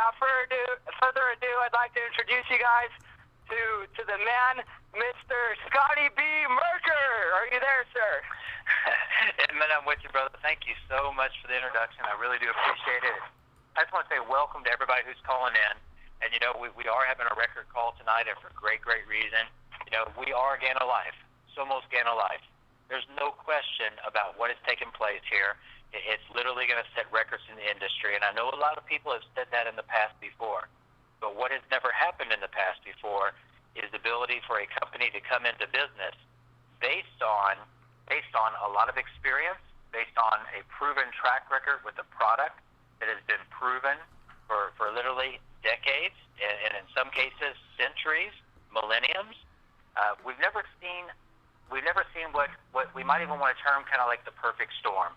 without further ado, I'd like to introduce you guys to the man, Mr. Scotty B. Merker. Are you there, sir? Edmund, I'm with you, brother. Thank you so much for the introduction. I really do appreciate it. I just want to say welcome to everybody who's calling in. And, we are having a record call tonight, and for great reason. We are GanoLife, Somos GanoLife. There's no question about what is taking place here. It's literally going to set records in the industry, and I know a lot of people have said that in the past before. But what has never happened in the past before is the ability for a company to come into business based on a lot of experience, based on a proven track record with a product that has been proven for literally decades, and in some cases centuries, millenniums. We've never seen what we might even want to term kind of like the perfect storm,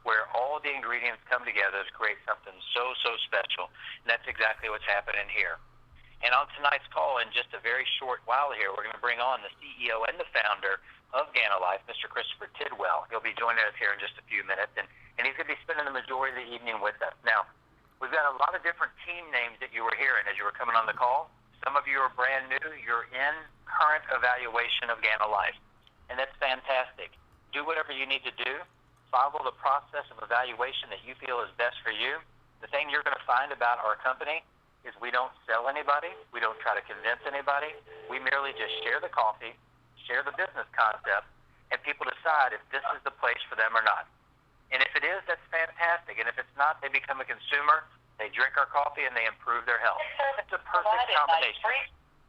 where all the ingredients come together to create something so special. And that's exactly what's happening here. And on tonight's call, in just a very short while here, we're going to bring on the CEO and the founder of GanoLife, Mr. Christopher Tidwell. He'll be joining us here in just a few minutes, and he's going to be spending the majority of the evening with us. Now, we've got a lot of different team names that you were hearing as you were coming on the call. Some of you are brand new. You're in current evaluation of GanoLife, and that's fantastic. Do whatever you need to do. Follow the process of evaluation that you feel is best for you. The thing you're going to find about our company is we don't sell anybody. We don't try to convince anybody. We merely just share the coffee, share the business concept, and people decide if this is the place for them or not. And if it is, that's fantastic. And if it's not, they become a consumer, they drink our coffee, and they improve their health. It's a perfect combination.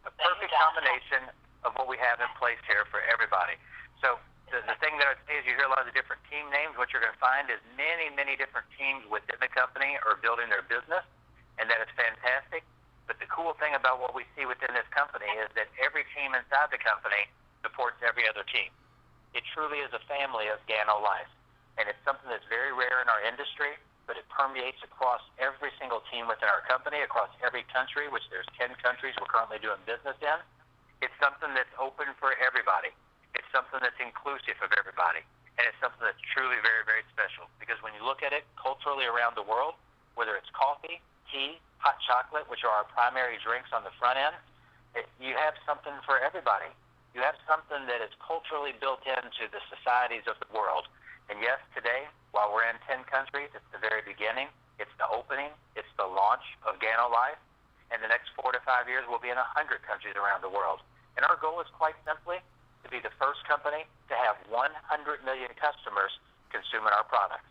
A perfect combination of what we have in place here for everybody. So the thing that I'd say is you hear a lot of the different team names. What you're going to find is many different teams within the company are building their business, and that is fantastic. But the cool thing about what we see within this company is that every team inside the company supports every other team. It truly is a family of GanoLife, and it's something that's very rare in our industry, but it permeates across every single team within our company, across every country, which there's 10 countries we're currently doing business in. It's something that's open for everybody. It's something that's inclusive of everybody, and it's something that's truly very special, because when you look at it culturally around the world, whether it's coffee, tea, hot chocolate, which are our primary drinks on the front end, you have something for everybody. You have something that is culturally built into the societies of the world. And yes, today, while we're in 10 countries, it's the very beginning, it's the opening, it's the launch of GanoLife, and the next 4 to 5 years we'll be in 100 countries around the world. And our goal is quite simply to be the first company to have 100 million customers consuming our products.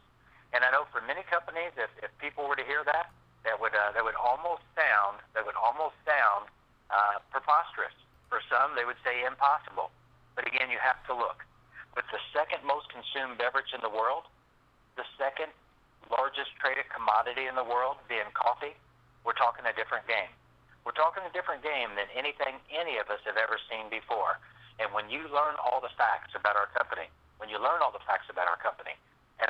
And I know for many companies, if people were to hear that, that would almost sound preposterous. For some, they would say impossible. But again, you have to look. With the second most consumed beverage in the world, the second largest traded commodity in the world being coffee, we're talking a different game. We're talking a different game than anything any of us have ever seen before. And when you learn all the facts about our company, and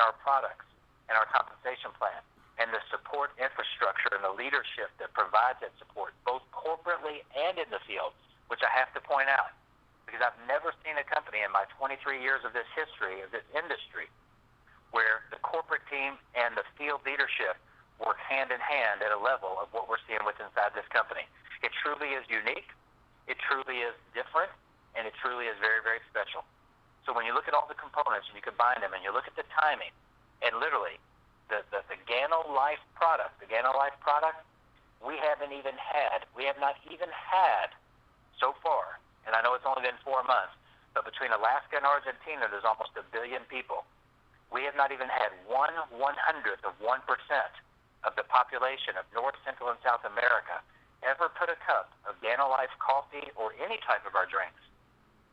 our products, and our compensation plan, and the support infrastructure and the leadership that provides that support, both corporately and in the field, which I have to point out, because I've never seen a company in my 23 years of this history, of this industry, where the corporate team and the field leadership work hand in hand at a level of what we're seeing with inside this company. It truly is unique. It truly is different. And it truly is very special. So when you look at all the components and you combine them and you look at the timing, and literally the GanoLife product, we have not even had so far, and I know it's only been 4 months, but between Alaska and Argentina, there's almost 1 billion people. We have not even had 1/100th of 1% of the population of North, Central, and South America ever put a cup of GanoLife coffee or any type of our drinks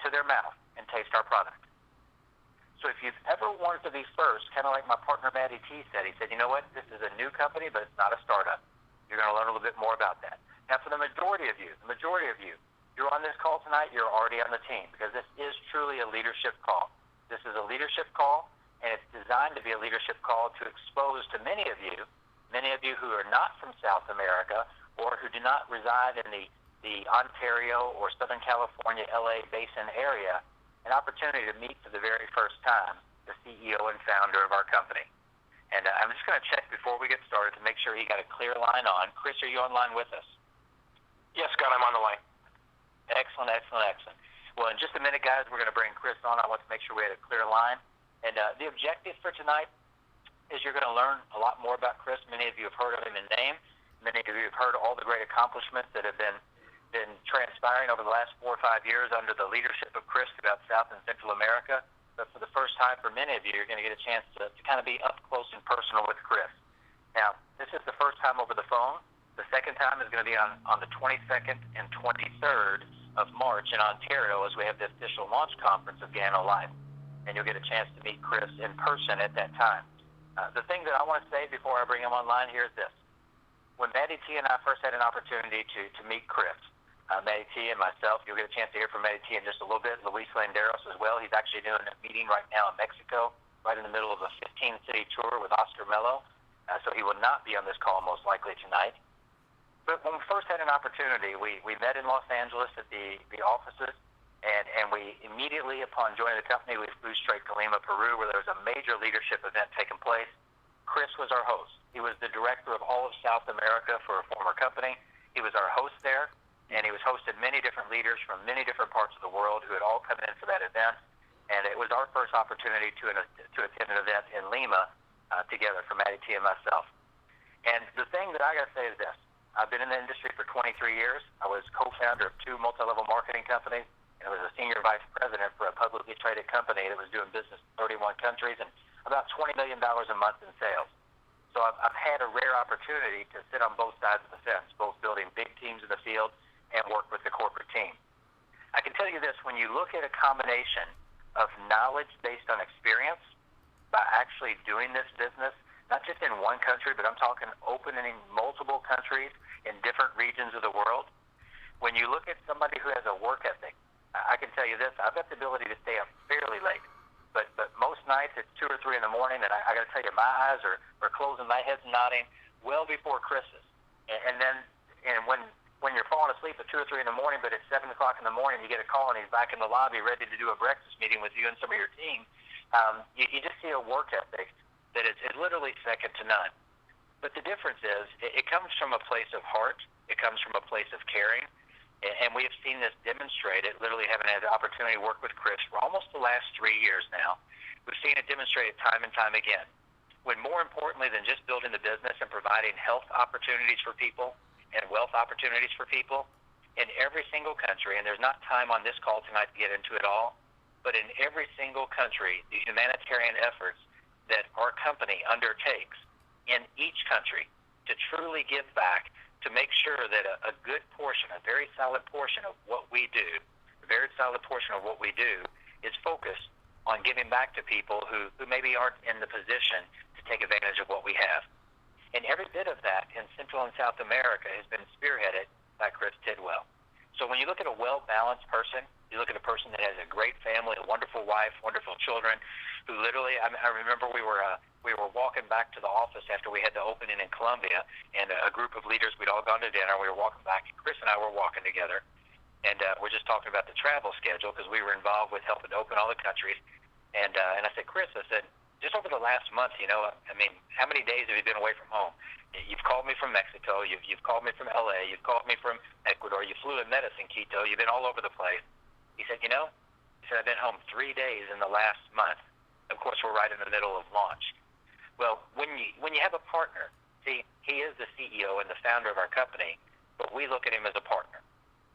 to their mouth and taste our product. So if you've ever wanted to be first, kind of like my partner Matty T said, he said, you know what, this is a new company, but it's not a startup. You're going to learn a little bit more about that. Now for the majority of you, you're on this call tonight, you're already on the team, because this is truly a leadership call. This is a leadership call, and it's designed to be a leadership call to expose to many of you who are not from South America or who do not reside in the Ontario or Southern California, LA basin area, an opportunity to meet for the very first time the CEO and founder of our company. And I'm just going to check before we get started to make sure he got a clear line on. Chris, are you online with us? Yes, Scott, I'm on the line. Excellent, excellent, excellent. Well, in just a minute, guys, we're going to bring Chris on. I want to make sure we had a clear line. And the objective for tonight is you're going to learn a lot more about Chris. Many of you have heard of him in name. Many of you have heard all the great accomplishments that have been transpiring over the last 4 or 5 years under the leadership of Chris throughout South and Central America. But for the first time for many of you, you're going to get a chance to kind of be up close and personal with Chris. Now, this is the first time over the phone. The second time is going to be on the 22nd and 23rd of March in Ontario as we have the official launch conference of GanoLife. And you'll get a chance to meet Chris in person at that time. The thing that I want to say before I bring him online here is this. When Maddie T and I first had an opportunity to meet Chris, Maddie T and myself, you'll get a chance to hear from Maddie T in just a little bit. Luis Landeros as well. He's actually doing a meeting right now in Mexico, right in the middle of a 15-city tour with Oscar Mello. So he will not be on this call most likely tonight. But when we first had an opportunity, we met in Los Angeles at the offices, and we immediately, upon joining the company, we flew straight to Lima, Peru, where there was a major leadership event taking place. Chris was our host. He was the director of all of South America for a former company. He was our host there. And he was hosted many different leaders from many different parts of the world who had all come in for that event. And it was our first opportunity to attend an event in Lima together for Maddie T and myself. And the thing that I got to say is this. I've been in the industry for 23 years. I was co-founder of 2 multi-level marketing companies, and I was a senior vice president for a publicly traded company that was doing business in 31 countries and about $20 million a month in sales. So I've had a rare opportunity to sit on both sides of the fence, both building big teams in the field and work with the corporate team. I can tell you this, when you look at a combination of knowledge based on experience by actually doing this business, not just in one country, but I'm talking opening multiple countries in different regions of the world. When you look at somebody who has a work ethic, I can tell you this, I've got the ability to stay up fairly late. But most nights it's 2 or 3 in the morning, and I got to tell you, my eyes are closing, my head's nodding well before Chris's. And when you're falling asleep at 2 or 3 in the morning, but it's 7 o'clock in the morning, you get a call and he's back in the lobby ready to do a breakfast meeting with you and some of your team, you just see a work ethic that is literally second to none. But the difference is it comes from a place of heart. It comes from a place of caring. And we have seen this demonstrated, literally having had the opportunity to work with Chris for almost the last 3 years now. We've seen it demonstrated time and time again. When more importantly than just building the business and providing health opportunities for people and wealth opportunities for people, in every single country, and there's not time on this call tonight to get into it all, but in every single country, the humanitarian efforts that our company undertakes in each country to truly give back, to make sure that a good portion, a very solid portion of what we do, is focused on giving back to people who maybe aren't in the position to take advantage of what we have. And every bit of that in Central and South America has been spearheaded by Chris Tidwell. So when you look at a well-balanced person, you look at a person that has a great family, a wonderful wife, wonderful children, who literally, I remember we were walking back to the office after we had the opening in Colombia, and a group of leaders, we'd all gone to dinner, we were walking back, and Chris and I were walking together, and we're just talking about the travel schedule because we were involved with helping to open all the countries, and I said, Chris, just over the last month, how many days have you been away from home? You've called me from Mexico, you've called me from LA, you've called me from Ecuador, you flew and met us in Quito, you've been all over the place. He said, I've been home 3 days in the last month. Of course, we're right in the middle of launch. Well, when you have a partner, see, he is the CEO and the founder of our company, but we look at him as a partner.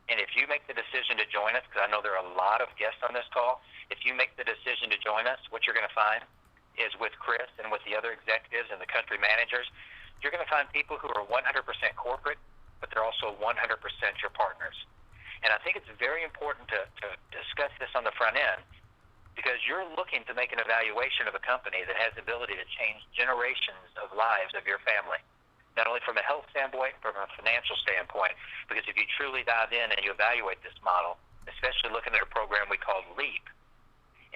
And if you make the decision to join us, because I know there are a lot of guests on this call, if you make the decision to join us, what you're going to find is with Chris and with the other executives and the country managers, you're going to find people who are 100% corporate, but they're also 100% your partners. And I think it's very important to discuss this on the front end, because you're looking to make an evaluation of a company that has the ability to change generations of lives of your family, not only from a health standpoint, but from a financial standpoint. Because if you truly dive in and you evaluate this model, especially looking at a program we call LEAP,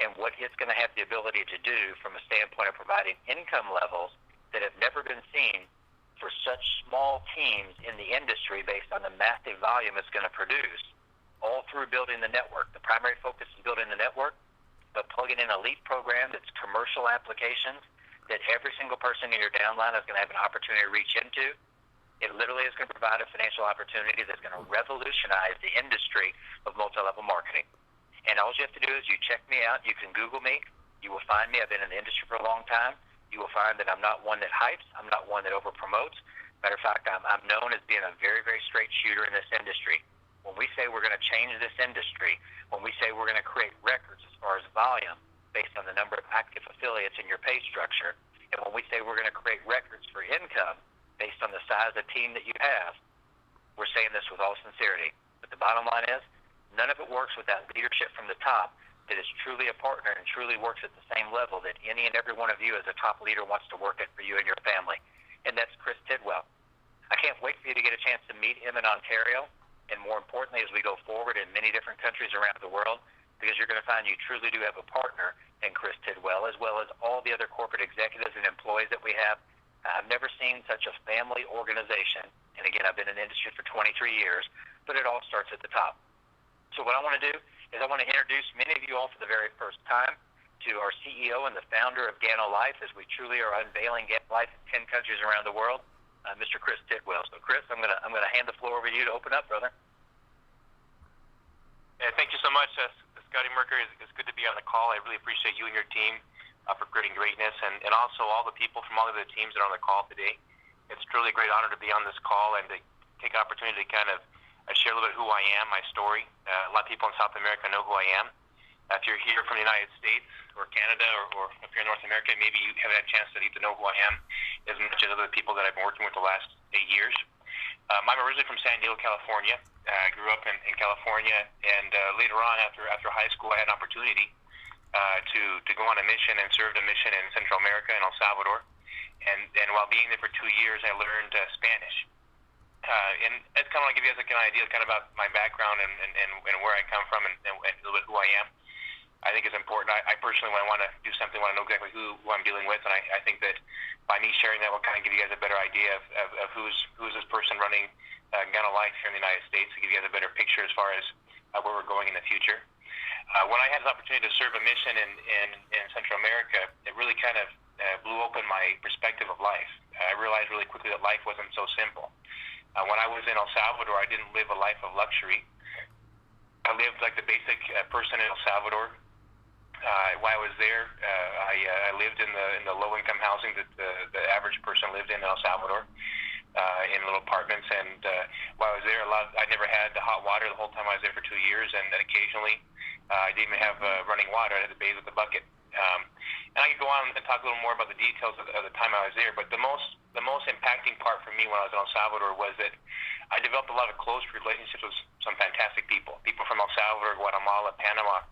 and what it's going to have the ability to do from a standpoint of providing income levels that have never been seen for such small teams in the industry based on the massive volume it's going to produce, all through building the network. The primary focus is building the network, but plugging in a LEAP program that's commercial applications that every single person in your downline is going to have an opportunity to reach into. It literally is going to provide a financial opportunity that's going to revolutionize the industry of multi-level marketing. And all you have to do is you check me out. You can Google me. You will find me. I've been in the industry for a long time. You will find that I'm not one that hypes. I'm not one that over-promotes. Matter of fact, I'm known as being a very, very straight shooter in this industry. When we say we're going to change this industry, when we say we're going to create records as far as volume based on the number of active affiliates in your pay structure, and when we say we're going to create records for income based on the size of team that you have, we're saying this with all sincerity. But the bottom line is, none of it works without leadership from the top that is truly a partner and truly works at the same level that any and every one of you as a top leader wants to work at for you and your family. And that's Chris Tidwell. I can't wait for you to get a chance to meet him in Ontario, and more importantly, as we go forward in many different countries around the world, because you're going to find you truly do have a partner in Chris Tidwell, as well as all the other corporate executives and employees that we have. I've never seen such a family organization, and again, I've been in the industry for 23 years, but it all starts at the top. So what I want to do is I want to introduce many of you all for the very first time to our CEO and the founder of GanoLife, as we truly are unveiling GanoLife in 10 countries around the world, Mr. Chris Tidwell. So Chris, I'm gonna hand the floor over to you to open up, brother. Yeah, thank you so much, Scotty Merker. It's good to be on the call. I really appreciate you and your team for creating greatness, and also all the people from all of the teams that are on the call today. It's truly a great honor to be on this call and to take an opportunity to kind of share a little bit who I am, my story. A lot of people in South America know who I am. If you're here from the United States or Canada or if you're in North America, maybe you haven't had a chance to get to know who I am as much as other people that I've been working with the last 8 years. I'm originally from San Diego, California. I grew up in California, and later on, after high school, I had an opportunity to go on a mission and serve a mission in Central America in El Salvador. And while being there for 2 years, I learned Spanish. And it's kind of want to give you guys an idea kind of about my background and where I come from and a little bit who I am. I think it's important. I personally, when I want to do something, want to know exactly who I'm dealing with, and I think that by me sharing that will kind of give you guys a better idea of who's this person running GanoLife here in the United States, to give you guys a better picture as far as where we're going in the future. When I had the opportunity to serve a mission in Central America, it really kind of blew open my perspective of life. I realized really quickly that life wasn't so simple. When I was in El Salvador, I didn't live a life of luxury. I lived like the basic person in El Salvador. While I was there, I lived in the low-income housing that the average person lived in El Salvador, in little apartments. And while I was there, I never had the hot water the whole time I was there for 2 years, and occasionally I didn't even have running water. I had to bathe with the bucket. And I could go on and talk a little more about the details of the time I was there, but the most impacting part for me when I was in El Salvador was that I developed a lot of close relationships with some fantastic people from El Salvador, Guatemala, Panama,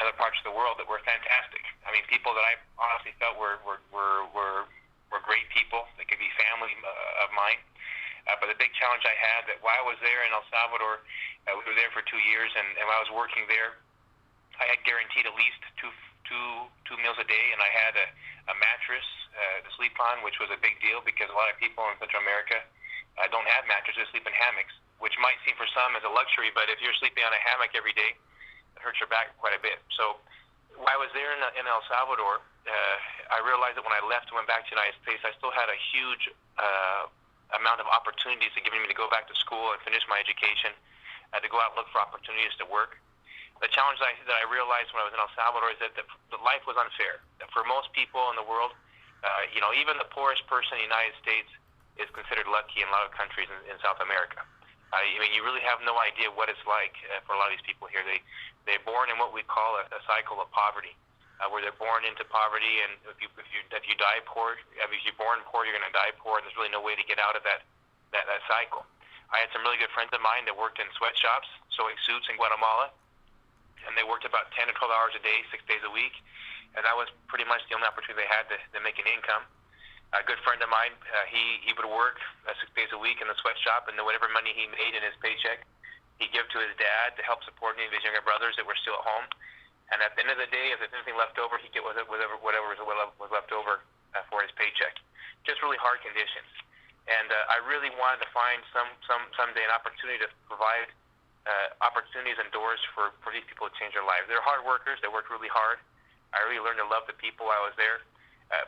other parts of the world that were fantastic. I mean, people that I honestly felt were great people. They could be family of mine. But the big challenge I had, that while I was there in El Salvador, we were there for 2 years, and while I was working there, I had guaranteed at least two meals a day, and I had a mattress to sleep on, which was a big deal because a lot of people in Central America don't have mattresses, sleep in hammocks, which might seem for some as a luxury, but if you're sleeping on a hammock every day, it hurts your back quite a bit. So while I was there in El Salvador, I realized that when I left and went back to the United States, I still had a huge amount of opportunities to give me to go back to school and finish my education, to go out and look for opportunities to work. The challenge that I realized when I was in El Salvador is that the life was unfair. That for most people in the world, even the poorest person in the United States is considered lucky in a lot of countries in South America. I mean, you really have no idea what it's like for a lot of these people here. They're born in what we call a cycle of poverty, where they're born into poverty, and if you die poor, if you're born poor, you're going to die poor, and there's really no way to get out of that cycle. I had some really good friends of mine that worked in sweatshops, sewing suits in Guatemala, and they worked about 10 to 12 hours a day, 6 days a week, and that was pretty much the only opportunity they had to make an income. A good friend of mine, he would work 6 days a week in the sweatshop, and then whatever money he made in his paycheck, he'd give to his dad to help support any of his younger brothers that were still at home. And at the end of the day, if there's anything left over, he'd get whatever was left over for his paycheck. Just really hard conditions. And I really wanted to find someday an opportunity to provide opportunities and doors for these people to change their lives. They're hard workers. They worked really hard. I really learned to love the people while I was there.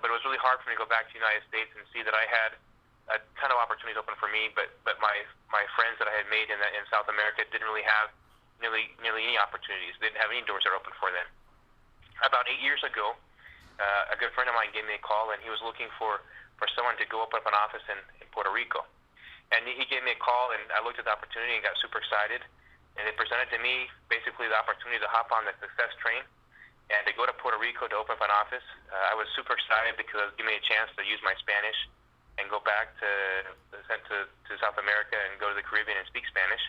but it was really hard for me to go back to the United States and see that I had a ton of opportunities open for me, but my friends that I had made in South America didn't really have nearly any opportunities. They didn't have any doors that were open for them. About 8 years ago, a good friend of mine gave me a call, and he was looking for someone to go open up an office in Puerto Rico. And he gave me a call, and I looked at the opportunity and got super excited. And they presented to me basically the opportunity to hop on the success train and to go to Puerto Rico to open up an office. I was super excited because it was giving me a chance to use my Spanish and go back to South America and go to the Caribbean and speak Spanish.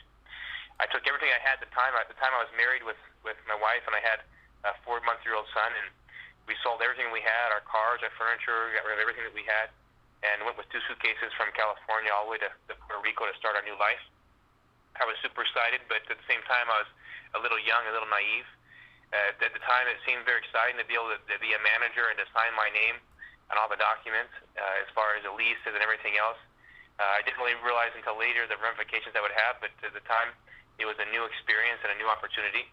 I took everything I had at the time. At the time, I was married with my wife, and I had a 4-month-old son, and we sold everything we had, our cars, our furniture, got rid of everything that we had, and went with 2 suitcases from California all the way to Puerto Rico to start our new life. I was super excited, but at the same time, I was a little young, a little naive. At the time, it seemed very exciting to be able to be a manager and to sign my name on all the documents as far as the leases and everything else. I didn't really realize until later the ramifications that would have, but at the time, it was a new experience and a new opportunity.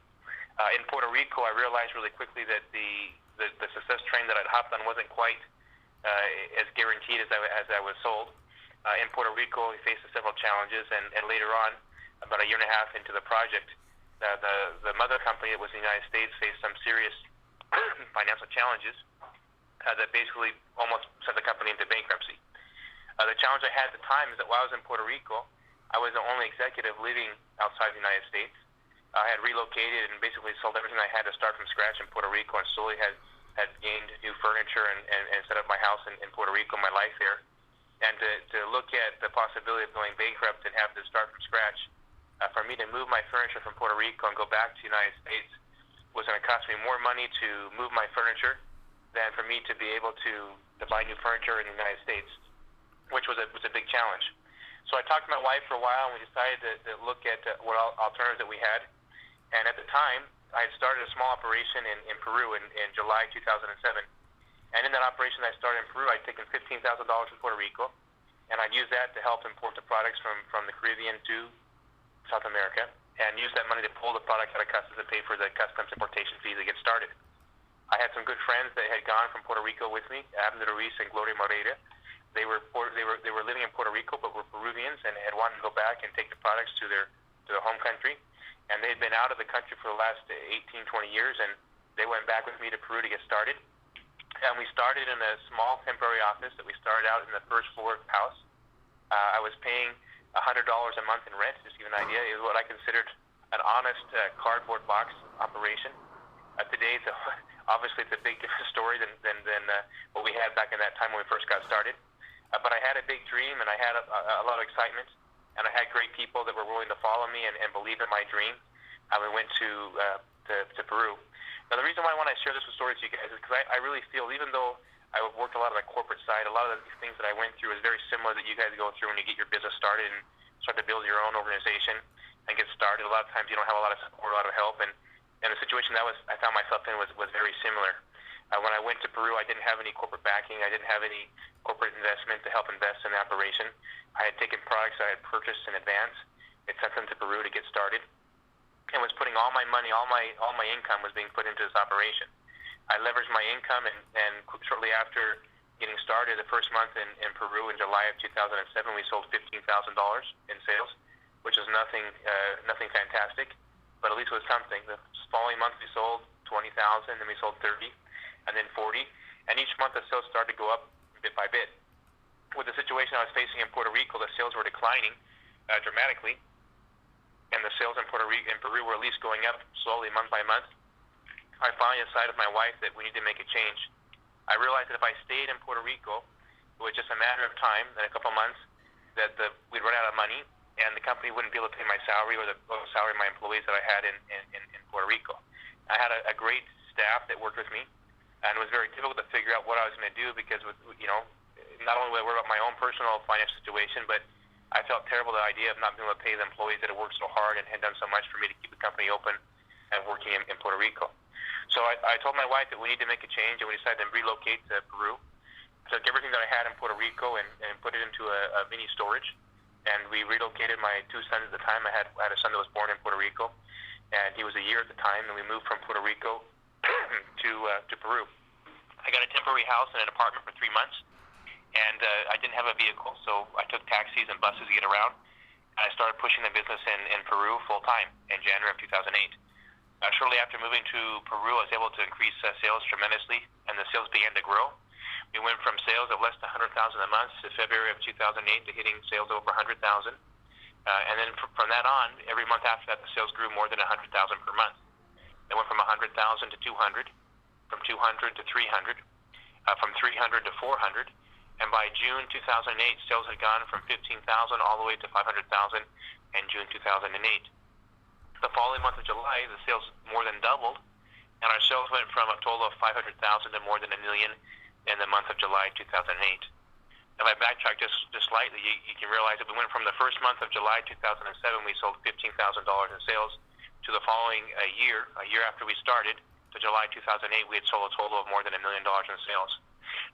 In Puerto Rico, I realized really quickly that the success train that I'd hopped on wasn't quite as guaranteed as I was sold. In Puerto Rico, we faced several challenges, and later on, about a year and a half into the project, the mother company that was in the United States faced some serious financial challenges that basically almost sent the company into bankruptcy. The challenge I had at the time is that while I was in Puerto Rico, I was the only executive living outside the United States. I had relocated and basically sold everything I had to start from scratch in Puerto Rico, and slowly had gained new furniture and set up my house in Puerto Rico, my life there. And to look at the possibility of going bankrupt and have to start from scratch, for me to move my furniture from Puerto Rico and go back to the United States was going to cost me more money to move my furniture than for me to be able to buy new furniture in the United States, which was a big challenge. So I talked to my wife for a while, and we decided to look at what alternatives that we had. And at the time, I had started a small operation in Peru in July 2007. And in that operation I started in Peru, I'd taken $15,000 from Puerto Rico, and I'd used that to help import the products from the Caribbean to South America, and use that money to pull the product out of customs and pay for the customs importation fees to get started. I had some good friends that had gone from Puerto Rico with me, Abner Ruiz and Gloria Moreira. They were living in Puerto Rico, but were Peruvians and had wanted to go back and take the products to their home country. And they had been out of the country for the last 18, 20 years, and they went back with me to Peru to get started. And we started in a small temporary office that we started out in the first floor of the house. I was paying $100 a month in rent, just to give you an idea. It was what I considered an honest cardboard box operation. Today, obviously, it's a big different story than what we had back in that time when we first got started. But I had a big dream, and I had a lot of excitement, and I had great people that were willing to follow me and believe in my dream. We went to Peru. Now, the reason why I want to share this story with you guys is because I really feel, even though I worked a lot on the corporate side, a lot of the things that I went through is very similar that you guys go through when you get your business started and start to build your own organization and get started. A lot of times you don't have a lot of support, a lot of help, and the situation that I found myself in was very similar. When I went to Peru, I didn't have any corporate backing. I didn't have any corporate investment to help invest in the operation. I had taken products I had purchased in advance and sent them to Peru to get started, and was putting all my money, all my income was being put into this operation. I leveraged my income, and shortly after getting started, the first month in Peru in July of 2007, we sold $15,000 in sales, which is nothing fantastic, but at least it was something. The following month we sold 20,000, then we sold 30, and then 40, and each month the sales started to go up bit by bit. With the situation I was facing in Puerto Rico, the sales were declining dramatically, and the sales in Peru were at least going up slowly month by month. I finally decided with my wife that we need to make a change. I realized that if I stayed in Puerto Rico, it was just a matter of time, in a couple of months, that we'd run out of money, and the company wouldn't be able to pay my salary or the salary of my employees that I had in Puerto Rico. I had a great staff that worked with me, and it was very difficult to figure out what I was going to do because, not only would I worry about my own personal financial situation, but I felt terrible the idea of not being able to pay the employees that had worked so hard and had done so much for me to keep the company open and working in Puerto Rico. So I told my wife that we need to make a change, and we decided to relocate to Peru. Took everything that I had in Puerto Rico and put it into a mini storage, and we relocated my 2 sons at the time. I had a son that was born in Puerto Rico, and he was a year at the time, and we moved from Puerto Rico to Peru. I got a temporary house and an apartment for 3 months, and I didn't have a vehicle, so I took taxis and buses to get around. And I started pushing the business in Peru full time in January of 2008. Shortly after moving to Peru, I was able to increase sales tremendously, and the sales began to grow. We went from sales of less than 100,000 a month to February of 2008 to hitting sales over 100,000. And then from that on, every month after that, the sales grew more than 100,000 per month. They went from 100,000 to 200, from 200 to 300, from 300 to 400. And by June 2008, sales had gone from 15,000 all the way to 500,000 in June 2008. The following month of July, the sales more than doubled, and our sales went from a total of 500,000 to more than $1 million in the month of July 2008. If I backtrack just slightly, you can realize that we went from the first month of July 2007, we sold $15,000 in sales, to the following year, a year after we started, to July 2008, we had sold a total of more than $1 million in sales.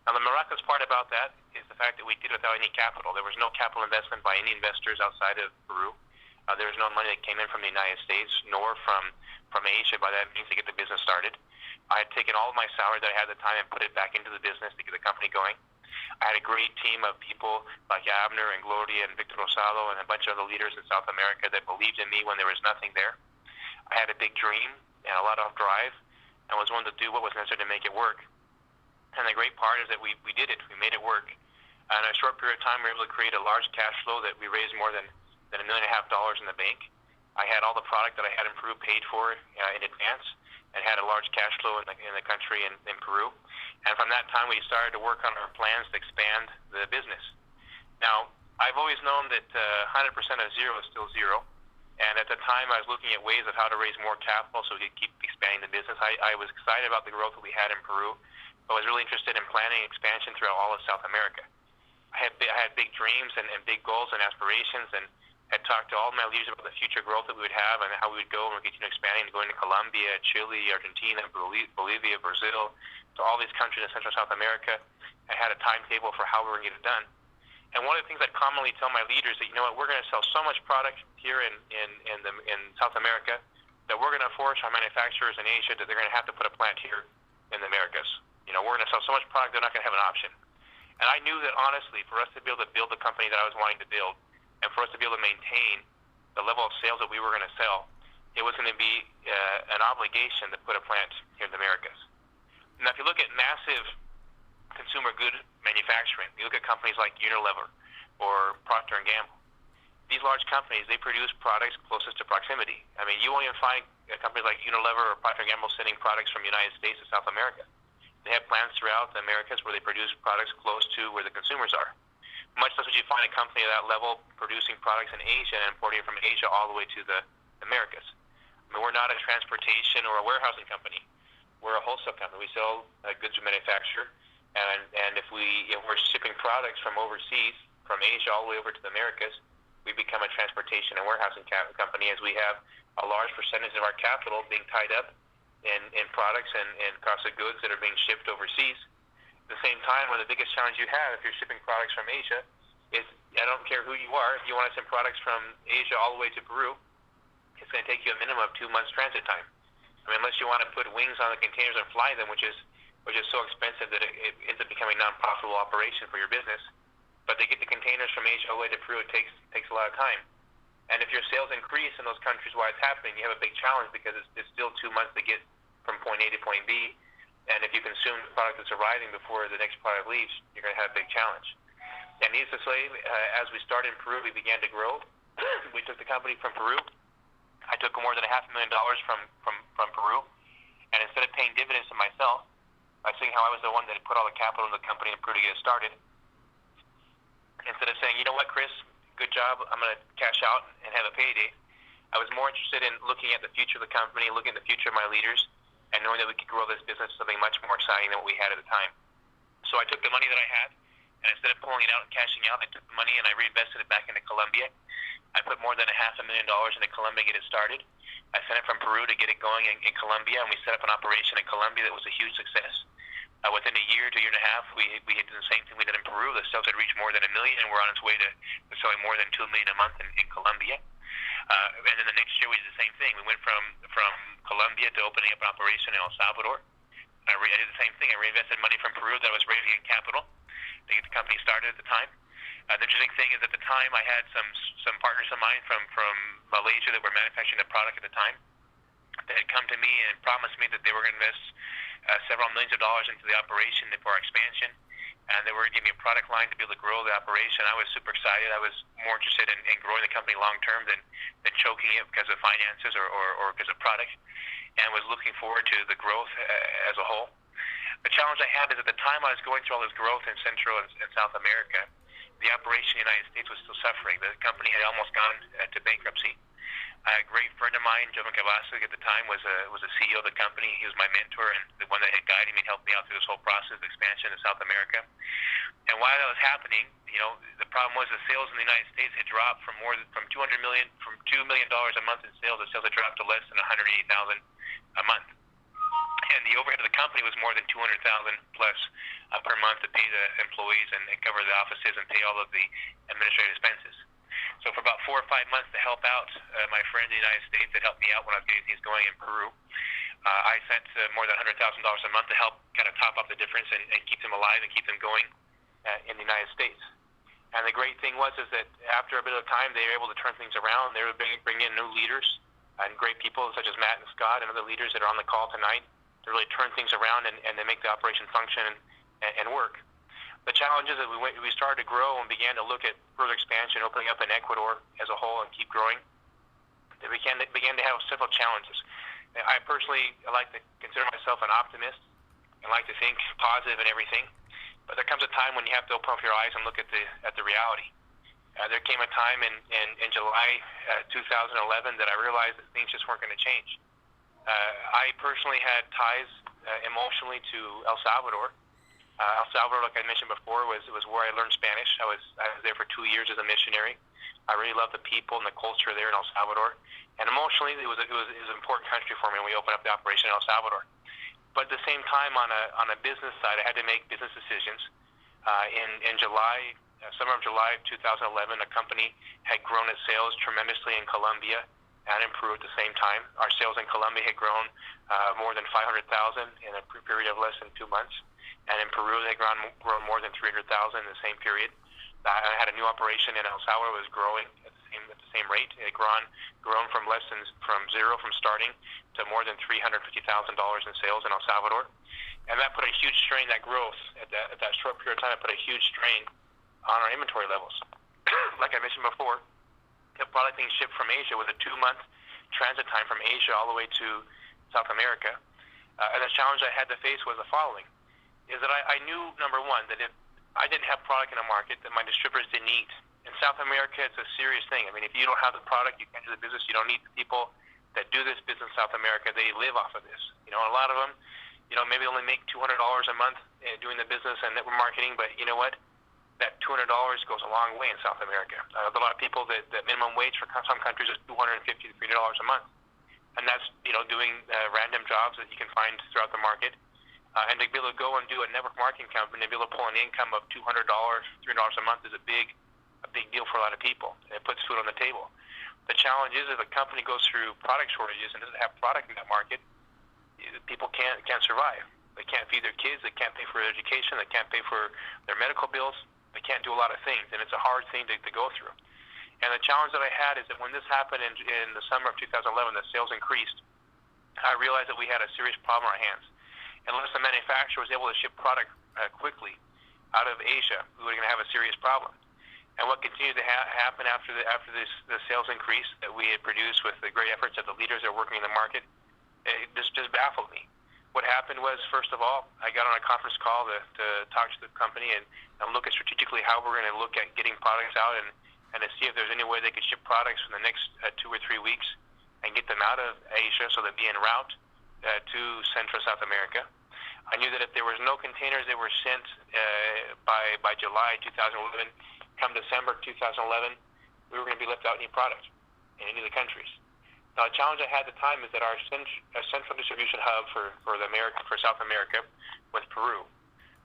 Now, the miraculous part about that is the fact that we did it without any capital. There was no capital investment by any investors outside of Peru. There was no money that came in from the United States, nor from Asia by that means to get the business started. I had taken all of my salary that I had at the time and put it back into the business to get the company going. I had a great team of people like Abner and Gloria and Victor Rosado and a bunch of other leaders in South America that believed in me when there was nothing there. I had a big dream and a lot of drive and was willing to do what was necessary to make it work. And the great part is that we did it. We made it work. In a short period of time, we were able to create a large cash flow that we raised more than $1.5 million in the bank. I had all the product that I had in Peru paid for in advance and had a large cash flow in the country in Peru. And from that time, we started to work on our plans to expand the business. Now, I've always known that 100% of zero is still zero. And at the time, I was looking at ways of how to raise more capital so we could keep expanding the business. I was excited about the growth that we had in Peru, but was really interested in planning expansion throughout all of South America. I had big dreams and big goals and aspirations, and had talked to all my leaders about the future growth that we would have and how we would go and we continue expanding, going to Colombia, Chile, Argentina, Bolivia, Brazil, to all these countries in Central South America. I had a timetable for how we were going to get it done. And one of the things I commonly tell my leaders that, you know what, we're going to sell so much product here in South America that we're going to force our manufacturers in Asia that they're going to have to put a plant here in the Americas. You know, we're going to sell so much product they're not going to have an option. And I knew that, honestly, for us to be able to build the company that I was wanting to build, and for us to be able to maintain the level of sales that we were going to sell, it was going to be an obligation to put a plant here in the Americas. Now, if you look at massive consumer good manufacturing, you look at companies like Unilever or Procter & Gamble, these large companies, they produce products closest to proximity. I mean, you won't even find companies like Unilever or Procter & Gamble sending products from the United States to South America. They have plants throughout the Americas where they produce products close to where the consumers are. Much less would you find a company at that level producing products in Asia and importing it from Asia all the way to the Americas. I mean, we're not a transportation or a warehousing company. We're a wholesale company. We sell goods to manufacture, and if we're shipping products from overseas, from Asia all the way over to the Americas, we become a transportation and warehousing company, as we have a large percentage of our capital being tied up in products and cost of goods that are being shipped overseas. At the same time, one of the biggest challenges you have if you're shipping products from Asia is, I don't care who you are, if you want to send products from Asia all the way to Peru, it's going to take you a minimum of 2 months transit time. I mean, unless you want to put wings on the containers and fly them, which is so expensive that it ends up becoming a non-profitable operation for your business. But to get the containers from Asia all the way to Peru, it takes a lot of time. And if your sales increase in those countries while it's happening, you have a big challenge because it's still 2 months to get from point A to point B. And if you consume the product that's arriving before the next product leaves, you're going to have a big challenge. And needless to say, as we started in Peru, we began to grow. We took the company from Peru. I took more than $500,000 from Peru. And instead of paying dividends to myself, by seeing how I was the one that had put all the capital in the company in Peru to get it started, instead of saying, you know what, Chris, good job, I'm going to cash out and have a payday, I was more interested in looking at the future of the company, looking at the future of my leaders, and knowing that we could grow this business to something much more exciting than what we had at the time. So I took the money that I had, and instead of pulling it out and cashing out, I took the money and I reinvested it back into Colombia. I put more than $500,000 into Colombia to get it started. I sent it from Peru to get it going in Colombia, and we set up an operation in Colombia that was a huge success. Within a year to a year and a half, we did the same thing we did in Peru. The sales had reached more than $1 million, and we're on its way to selling more than $2 million a month in Colombia. And then the next year we did the same thing. We went from Colombia to opening up an operation in El Salvador. I did the same thing. I reinvested money from Peru that I was raising in capital to get the company started at the time. The interesting thing is at the time I had some partners of mine from Malaysia that were manufacturing the product at the time that had come to me and promised me that they were going to invest several millions of dollars into the operation for our expansion, and they were going to give me a product line to be able to grow the operation. I was super excited. I was more interested in growing the company long term than choking it because of finances or because of product, and was looking forward to the growth as a whole. The challenge I had is at the time I was going through all this growth in Central and South America, the operation in the United States was still suffering. The company had almost gone to bankruptcy. A great friend of mine, Joe McAvasik, at the time was a CEO of the company. He was my mentor and the one that had guided me and helped me out through this whole process of expansion in South America. And while that was happening, the problem was the sales in the United States had dropped from $2 million a month in sales. The sales had dropped to less than $180,000 a month. And the overhead of the company was more than $200,000 plus per month to pay the employees and cover the offices and pay all of the administrative expenses. So for about 4 or 5 months to help out my friend in the United States that helped me out when I was getting things going in Peru, I sent more than $100,000 a month to help kind of top up the difference and keep them alive and keep them going in the United States. And the great thing was is that after a bit of time, they were able to turn things around. They were bring in new leaders and great people such as Matt and Scott and other leaders that are on the call tonight to really turn things around and to make the operation function and work. The challenge is that we started to grow and began to look at further expansion, opening up in Ecuador as a whole and keep growing. They began to have several challenges. I personally like to consider myself an optimist and like to think positive and everything, but there comes a time when you have to open up your eyes and look at the reality. There came a time in July 2011 that I realized that things just weren't going to change. I personally had ties emotionally to El Salvador. El Salvador, like I mentioned before, was where I learned Spanish. I was there for 2 years as a missionary. I really loved the people and the culture there in El Salvador, and emotionally, it was an important country for me when we opened up the operation in El Salvador. But at the same time, on a business side, I had to make business decisions. In July, summer of July of 2011, a company had grown its sales tremendously in Colombia and in Peru at the same time. Our sales in Colombia had grown more than 500,000 in a period of less than 2 months. And in Peru, they had grown more than 300,000 in the same period. I had a new operation in El Salvador that was growing at the same rate. It had grown from zero from starting to more than $350,000 in sales in El Salvador. And that put a huge strain, that growth at that short period of time, it put a huge strain on our inventory levels. Like I mentioned before, the product being shipped from Asia was a 2-month transit time from Asia all the way to South America. And the challenge I had to face was the following, is that I knew, number one, that if I didn't have product in the market that my distributors didn't need. In South America, it's a serious thing. I mean, if you don't have the product, you can't do the business. You don't need the people that do this business in South America. They live off of this. A lot of them, maybe only make $200 a month doing the business and network marketing, but you know what? That $200 goes a long way in South America. A lot of people that minimum wage for some countries is $250 to $300 a month. And that's, doing random jobs that you can find throughout the market. And to be able to go and do a network marketing company, to be able to pull an income of $200, $300 a month is a big deal for a lot of people. It puts food on the table. The challenge is if a company goes through product shortages and doesn't have product in that market, people can't survive. They can't feed their kids. They can't pay for their education. They can't pay for their medical bills. They can't do a lot of things, and it's a hard thing to go through. And the challenge that I had is that when this happened in the summer of 2011, the sales increased, I realized that we had a serious problem on our hands. Unless the manufacturer was able to ship product quickly out of Asia, we were going to have a serious problem. And what continued to happen after the sales increase that we had produced with the great efforts of the leaders that are working in the market, it just baffled me. What happened was, first of all, I got on a conference call to talk to the company and look at strategically how we're going to look at getting products out and to see if there's any way they could ship products in the next 2 or 3 weeks and get them out of Asia so they'd be en route to Central South America. I knew that if there was no containers that were sent by July 2011, come December 2011, we were going to be left out any product in any of the countries. Now, the challenge I had at the time is that our central distribution hub for South America was Peru.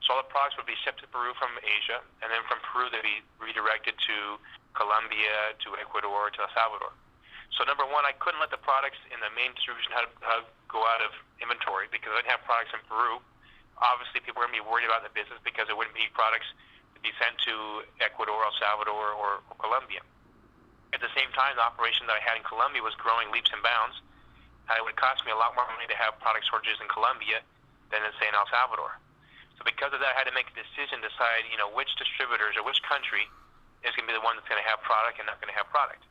So all the products would be shipped to Peru from Asia, and then from Peru they'd be redirected to Colombia, to Ecuador, to El Salvador. So number one, I couldn't let the products in the main distribution hub go out of inventory because I didn't have products in Peru obviously people are going to be worried about the business because there wouldn't be products to be sent to Ecuador, El Salvador, or Colombia. At the same time, the operation that I had in Colombia was growing leaps and bounds. It would cost me a lot more money to have product shortages in Colombia than in, say, in El Salvador. So because of that, I had to make a decision, decide, which distributors or which country is going to be the one that's going to have product and not going to have product.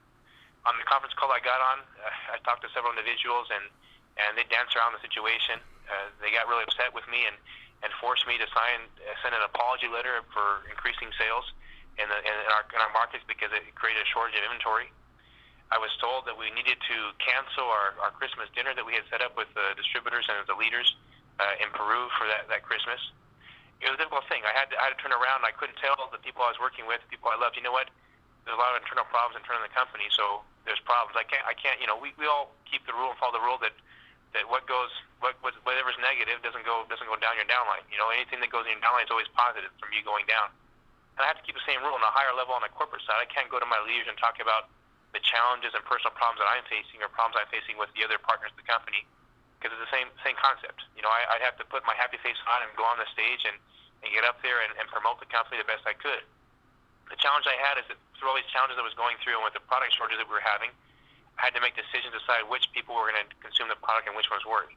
On the conference call I got on, I talked to several individuals, and they danced around the situation. They got really upset with me and forced me to send an apology letter for increasing sales in our markets because it created a shortage of inventory. I was told that we needed to cancel our Christmas dinner that we had set up with the distributors and the leaders in Peru for that Christmas. It was a difficult thing. I had to turn around. I couldn't tell the people I was working with, the people I loved, you know what? There's a lot of internal problems internally in the company, so there's problems. I can't. We all keep the rule and follow the rule that whatever's negative doesn't go down your downline. Anything that goes in your downline is always positive from you going down. And I have to keep the same rule on a higher level on the corporate side. I can't go to my leaders and talk about the challenges and personal problems that I'm facing or problems I'm facing with the other partners of the company, because it's the same concept. I'd have to put my happy face on and go on the stage and get up there and promote the company the best I could. The challenge I had is that through all these challenges I was going through and with the product shortages that we were having, I had to make decisions to decide which people were going to consume the product and which ones weren't.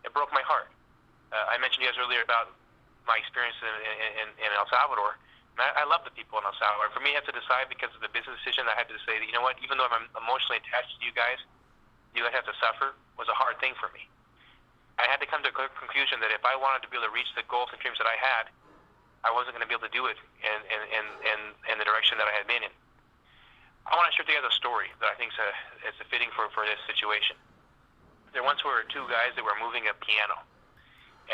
It broke my heart. I mentioned to you guys earlier about my experience in El Salvador. I love the people in El Salvador. For me, I had to decide because of the business decision. I had to say that, even though I'm emotionally attached to you guys have to suffer, was a hard thing for me. I had to come to a conclusion that if I wanted to be able to reach the goals and dreams that I had, I wasn't going to be able to do it in the direction that I had been in. I want to share with you guys a story that I think is fitting for this situation. There once were two guys that were moving a piano,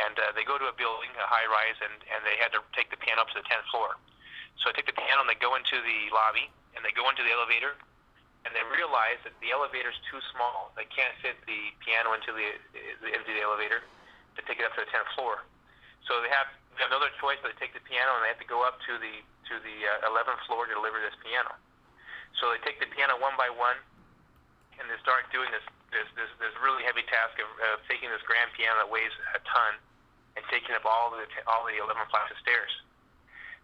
and they go to a building, a high-rise, and they had to take the piano up to the 10th floor. So they take the piano and they go into the lobby, and they go into the elevator, and they realize that the elevator's too small. They can't fit the piano into the elevator to take it up to the 10th floor. So they have no other choice but to take the piano, and they have to go up to the 11th floor to deliver this piano. So they take the piano one by one, and they start doing this really heavy task of taking this grand piano that weighs a ton and taking up all the 11 flights of stairs.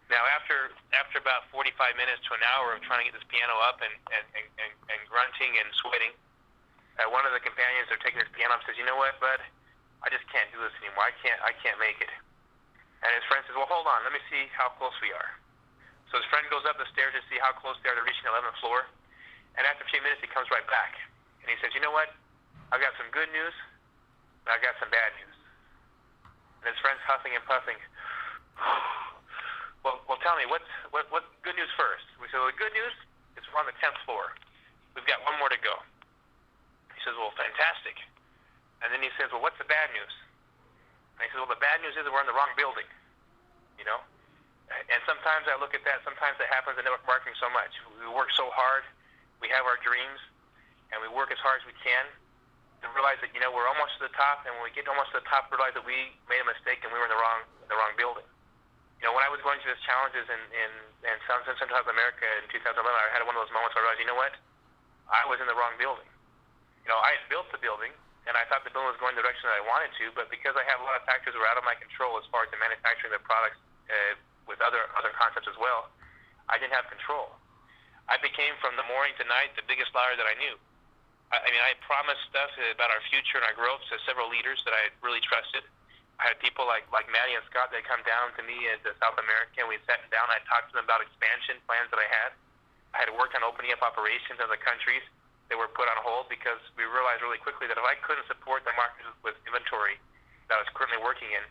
Now, after about 45 minutes to an hour of trying to get this piano up and grunting and sweating, one of the companions that are taking this piano up says, "You know what, bud? I just can't do this anymore. I can't make it." And his friend says, "Well, hold on. Let me see how close we are." So his friend goes up the stairs to see how close they are to reaching the 11th floor. And after a few minutes, he comes right back. And he says, "You know what? I've got some good news, and I've got some bad news." And his friend's huffing and puffing. Well, tell me, what's good news first? We said, "Well, the good news is we're on the 10th floor. We've got one more to go." He says, "Well, fantastic." And then he says, "Well, what's the bad news?" And he says, "Well, the bad news is that we're in the wrong building." And sometimes I look at that. Sometimes that happens in network marketing so much. We work so hard. We have our dreams, and we work as hard as we can to realize that, we're almost to the top. And when we get almost to the top, realize that we made a mistake and we were in the wrong building. When I was going through these challenges in Central South America in 2011, I had one of those moments where I realized, you know what? I was in the wrong building. I had built the building, and I thought the building was going the direction that I wanted to, but because I have a lot of factors that were out of my control as far as the manufacturing of the products with other concepts as well, I didn't have control. I became, from the morning to night, the biggest liar that I knew. I promised stuff about our future and our growth to several leaders that I really trusted. I had people like Maddie and Scott that come down to me at South America, and we sat down and I talked to them about expansion plans that I had. I had worked on opening up operations in other countries that were put on hold because we realized really quickly that if I couldn't support the market with inventory that I was currently working in,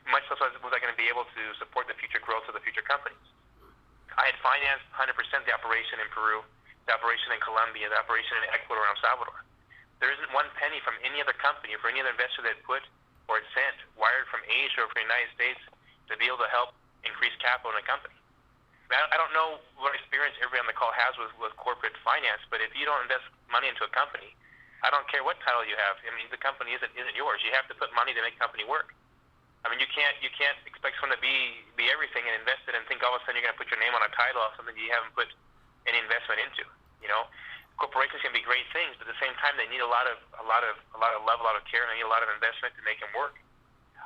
much less was I going to be able to support the future growth of the future companies. I had financed 100% the operation in Peru, the operation in Colombia, the operation in Ecuador and El Salvador. There isn't one penny from any other company or for any other investor that put or had sent, wired from Asia or from the United States to be able to help increase capital in a company. I don't know what experience everybody on the call has with corporate finance, but if you don't invest money into a company, I don't care what title you have. The company isn't yours. You have to put money to make the company work. You can't expect someone to be everything and invest it and think all of a sudden you're going to put your name on a title of something you haven't put any investment into. Corporations can be great things, but at the same time they need a lot of love, a lot of care, and they need a lot of investment to make them work.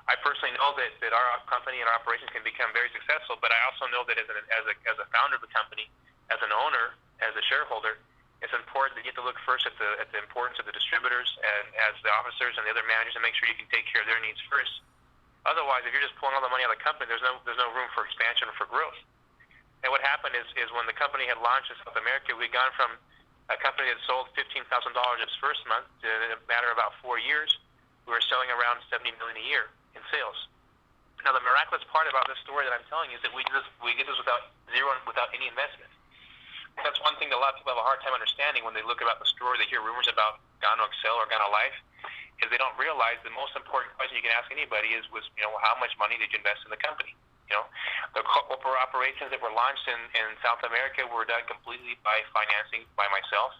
I personally know that our company and our operations can become very successful, but I also know that as a founder of the company, as an owner, as a shareholder, it's important that you have to look first at the importance of the distributors and as the officers and the other managers, and make sure you can take care of their needs first. Otherwise, if you're just pulling all the money out of the company, there's no room for expansion or for growth. And what happened is when the company had launched in South America, we'd gone from a company that sold $15,000 its first month to, in a matter of about 4 years, we were selling around $70 million a year in sales. Now, the miraculous part about this story that I'm telling you is that we did this without any investment. That's one thing that a lot of people have a hard time understanding when they look about the story. They hear rumors about Gano Excel or GanoLife, is they don't realize the most important question you can ask anybody was how much money did you invest in the company? The corporate operations that were launched in South America were done completely by financing by myself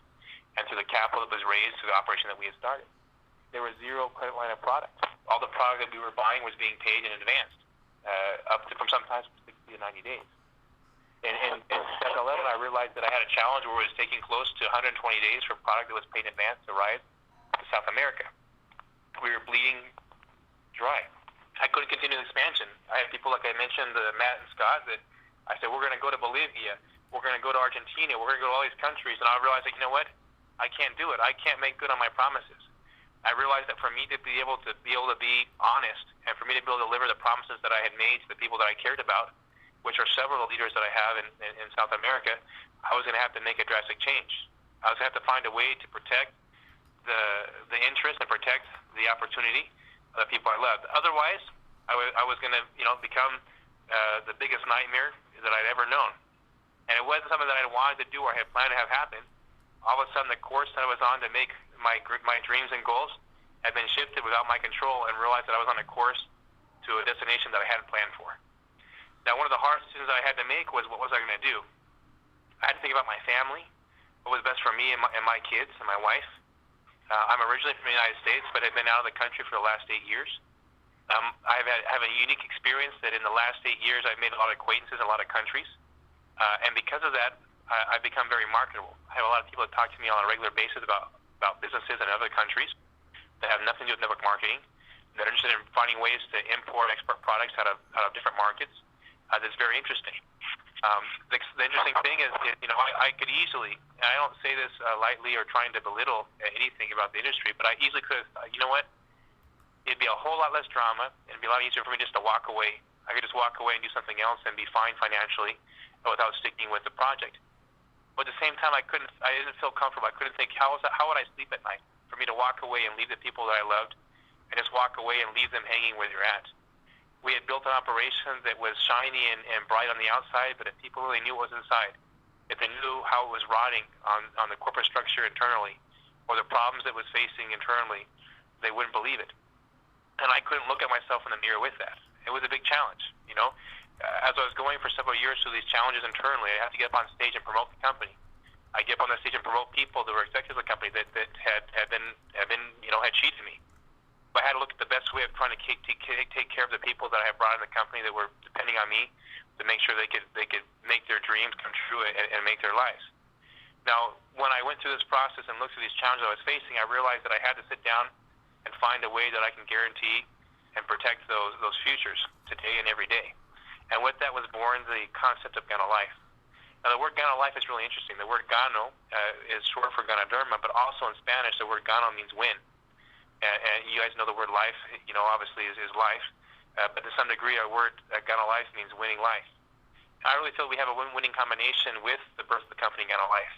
and through the capital that was raised through the operation that we had started. There was zero credit line of product. All the product that we were buying was being paid in advance, up to from sometimes 60 to 90 days. In 2011, I realized that I had a challenge where it was taking close to 120 days for product that was paid in advance to arrive to South America. We were bleeding dry. I couldn't continue the expansion. I had people, like I mentioned, Matt and Scott, that I said, we're going to go to Bolivia, we're going to go to Argentina, we're going to go to all these countries, and I realized that, you know what, I can't do it. I can't make good on my promises. I realized that for me to be able to be honest, and for me to be able to deliver the promises that I had made to the people that I cared about, which are several leaders that I have in South America, I was going to have to make a drastic change. I was going to have to find a way to protect the interest and protect the opportunity of the people I loved. Otherwise, I was going to become the biggest nightmare that I'd ever known. And it wasn't something that I wanted to do or had planned to have happen. All of a sudden, the course that I was on to make my dreams and goals had been shifted without my control, and realized that I was on a course to a destination that I hadn't planned for. Now, one of the hardest decisions I had to make was, what was I going to do? I had to think about my family, what was best for me and my kids and my wife. I'm originally from the United States, but I've been out of the country for the last 8 years. I have a unique experience that in the last 8 years I've made a lot of acquaintances in a lot of countries. And because of that, I've become very marketable. I have a lot of people that talk to me on a regular basis about businesses in other countries that have nothing to do with network marketing, that are interested in finding ways to import and export products out of different markets. That's very interesting. The interesting thing is, I could easily, and I don't say this lightly or trying to belittle anything about the industry, but I easily could, you know what? It'd be a whole lot less drama, and it'd be a lot easier for me just to walk away. I could just walk away and do something else and be fine financially without sticking with the project. But at the same time, I didn't feel comfortable. I couldn't think, how would I sleep at night? For me to walk away and leave the people that I loved, and just walk away and leave them hanging where they're at. We had built an operation that was shiny and bright on the outside, but if people really knew what was inside, if they knew how it was rotting on the corporate structure internally, or the problems it was facing internally, they wouldn't believe it. And I couldn't look at myself in the mirror with that. It was a big challenge, As I was going for several years through these challenges internally, I had to get up on stage and promote the company. I get up on the stage and promote people that were executives of the company that had cheated me. But I had to look at the best way of trying to take care of the people that I had brought in the company that were depending on me to make sure they could make their dreams come true and make their lives. Now, when I went through this process and looked at these challenges I was facing, I realized that I had to sit down and find a way that I can guarantee and protect those futures today and every day. And with that was born the concept of GanoLife. Now, the word GanoLife is really interesting. The word Gano is short for Ganoderma, but also in Spanish, the word Gano means win. And you guys know the word life, obviously is life. But to some degree, our word GanoLife means winning life. I really feel we have a win-winning combination with the birth of the company GanoLife.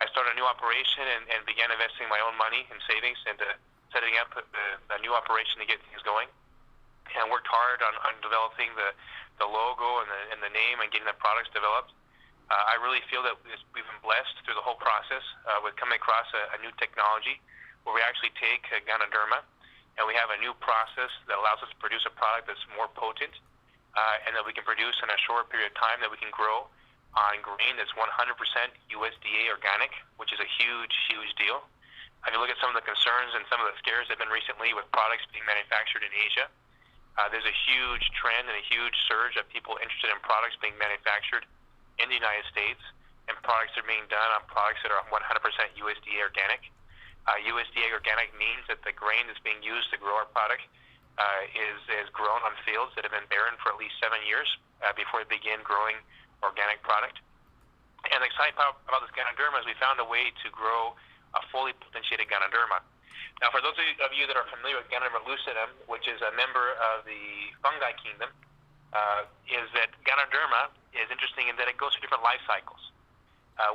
I started a new operation and began investing my own money and savings into setting up a new operation to get things going. And worked hard on developing the logo and the name and getting the products developed. I really feel that we've been blessed through the whole process with coming across a new technology where we actually take Ganoderma and we have a new process that allows us to produce a product that's more potent and that we can produce in a short period of time, that we can grow on grain that's 100% USDA organic, which is a huge, huge deal. If you look at some of the concerns and some of the scares that have been recently with products being manufactured in Asia, there's a huge trend and a huge surge of people interested in products being manufactured in the United States, and products are being done on products that are 100% USDA organic. USDA organic means that the grain that's being used to grow our product is grown on fields that have been barren for at least 7 years before they begin growing organic product. And the exciting part about this Ganoderma is we found a way to grow a fully potentiated Ganoderma. Now, for those of you that are familiar with Ganoderma lucidum, which is a member of the fungi kingdom, is that Ganoderma is interesting in that it goes through different life cycles.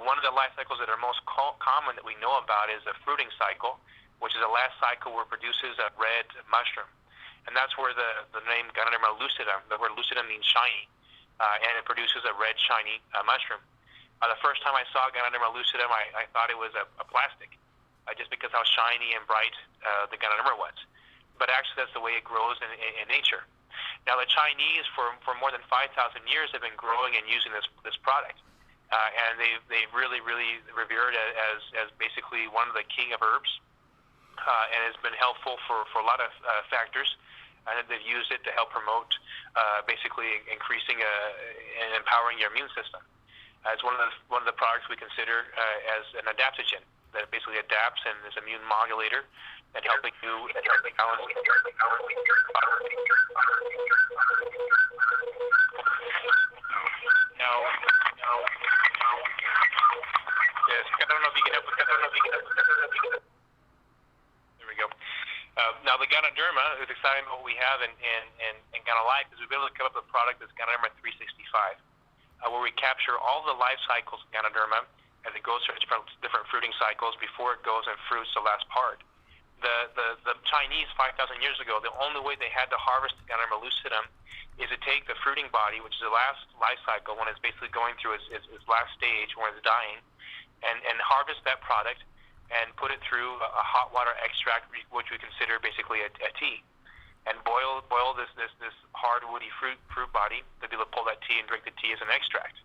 One of the life cycles that are most common that we know about is the fruiting cycle, which is the last cycle where it produces a red mushroom. And that's where the name Ganoderma lucidum, the word lucidum means shiny, and it produces a red, shiny mushroom. The first time I saw Ganoderma lucidum, I thought it was a plastic, just because how shiny and bright the Ganoderma was. But actually, that's the way it grows in nature. Now, the Chinese, for more than 5,000 years, have been growing and using this product. And they've really, really revered it as basically one of the king of herbs, and has been helpful for a lot of factors. And they've used it to help promote basically increasing and empowering your immune system. It's one of the products we consider as an adaptogen that basically adapts and is immune modulator and helping you balance. Now, yes, I don't know if you can help with that. There we go. Now, the Ganoderma is exciting. What we have in GanoLife is we've been able to come up with a product that's Ganoderma 365, where we capture all the life cycles of Ganoderma as it goes through different fruiting cycles before it goes and fruits the last part. The Chinese 5,000 years ago, the only way they had to harvest Ganoderma lucidum is to take the fruiting body, which is the last life cycle when it's basically going through its last stage when it's dying, and harvest that product and put it through a hot water extract, which we consider basically a tea, and boil this hard woody fruit body to be able to pull that tea and drink the tea as an extract.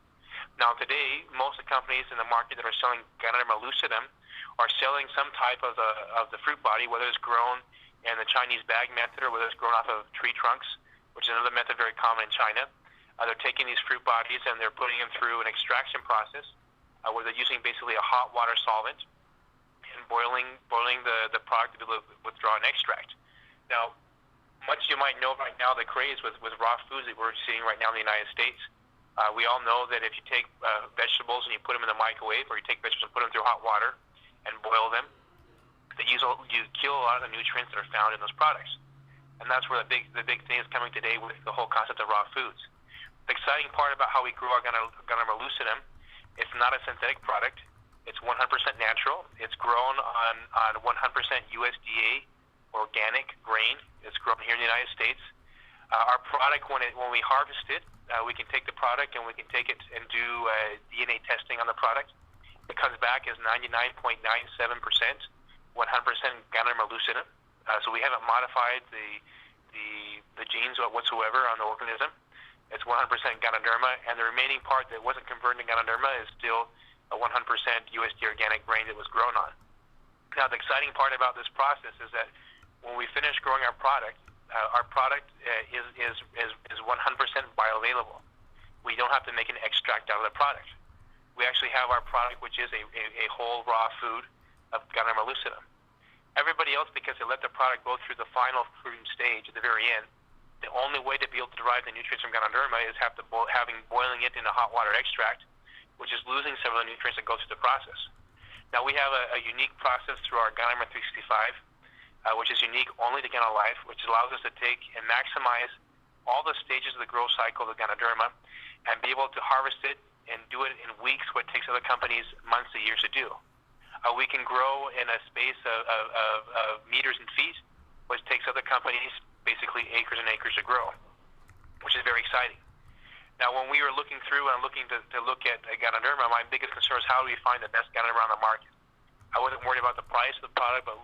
Now today, most of the companies in the market that are selling Ganoderma lucidum are selling some type of the fruit body, whether it's grown in the Chinese bag method or whether it's grown off of tree trunks, which is another method very common in China. They're taking these fruit bodies and they're putting them through an extraction process where they're using basically a hot water solvent and boiling the product to be able to withdraw an extract. Now, much you might know right now, the craze with raw foods that we're seeing right now in the United States. We all know that if you take vegetables and you put them in the microwave, or you take vegetables and put them through hot water and boil them, that you kill a lot of the nutrients that are found in those products. And that's where the big thing is coming today with the whole concept of raw foods. The exciting part about how we grow our Ganoderma lucidum, it's not a synthetic product. It's 100% natural. It's grown on 100% USDA organic grain. It's grown here in the United States. Our product, when we harvest it, we can take the product and we can take it and do DNA testing on the product. It comes back as 99.97%, 100% Ganoderma lucidum. So we haven't modified the genes whatsoever on the organism. It's 100% Ganoderma, and the remaining part that wasn't converted to Ganoderma is still a 100% USD organic grain that was grown on. Now, the exciting part about this process is that when we finish growing our product is 100% bioavailable. We don't have to make an extract out of the product. We actually have our product, which is a whole raw food of Ganoderma lucidum. Everybody else, because they let the product go through the final fruiting stage at the very end, the only way to be able to derive the nutrients from Ganoderma is boiling it in a hot water extract, which is losing some of the nutrients that go through the process. Now, we have a unique process through our Ganoderma 365, which is unique only to GanoLife, which allows us to take and maximize all the stages of the growth cycle of the Ganoderma and be able to harvest it and do it in weeks, what takes other companies months to years to do. We can grow in a space of meters and feet, which takes other companies basically acres and acres to grow, which is very exciting. Now, when we were looking through and looking to look at Ganoderma, my biggest concern is how do we find the best Ganoderma on the market? I wasn't worried about the price of the product, but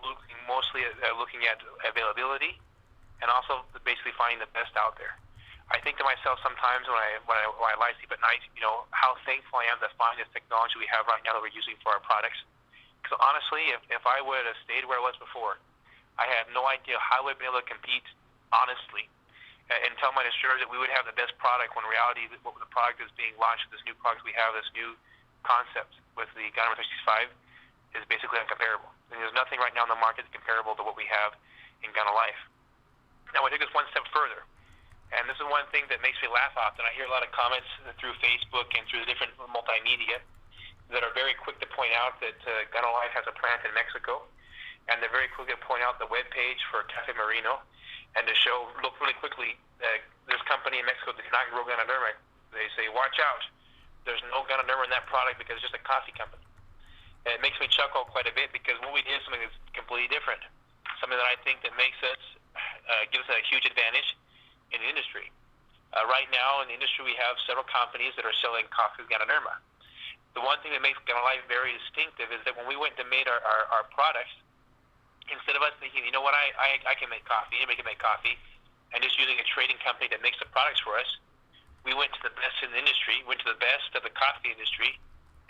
mostly looking at availability and also basically finding the best out there. I think to myself sometimes when I lie sleep at night, how thankful I am to find this technology we have right now that we're using for our products. Because honestly, if I would have stayed where I was before, I had no idea how I would be able to compete honestly and tell my distributor that we would have the best product when in reality what the product is being launched, this new product we have, this new concept with the Ganoderma 365 is basically uncomparable. And there's nothing right now in the market that's comparable to what we have in GanoLife. Now, we took this one step further, and this is one thing that makes me laugh often. I hear a lot of comments through Facebook and through the different multimedia that are very quick to point out that GanoLife has a plant in Mexico, and they're very quick to point out the webpage for Cafe Marino, and to look really quickly, this company in Mexico does not grow Ganoderma. They say, watch out, there's no Ganoderma in that product because it's just a coffee company. And it makes me chuckle quite a bit because what we did is something that's completely different, something that I think that makes us, gives us a huge advantage in the industry. Right now in the industry we have several companies that are selling coffee with Ganoderma. The one thing that makes GanoLife very distinctive is that when we went to make our products, instead of us thinking, you know what, I can make coffee, anybody can make coffee, and just using a trading company that makes the products for us, we went to the best in the industry, went to the best of the coffee industry,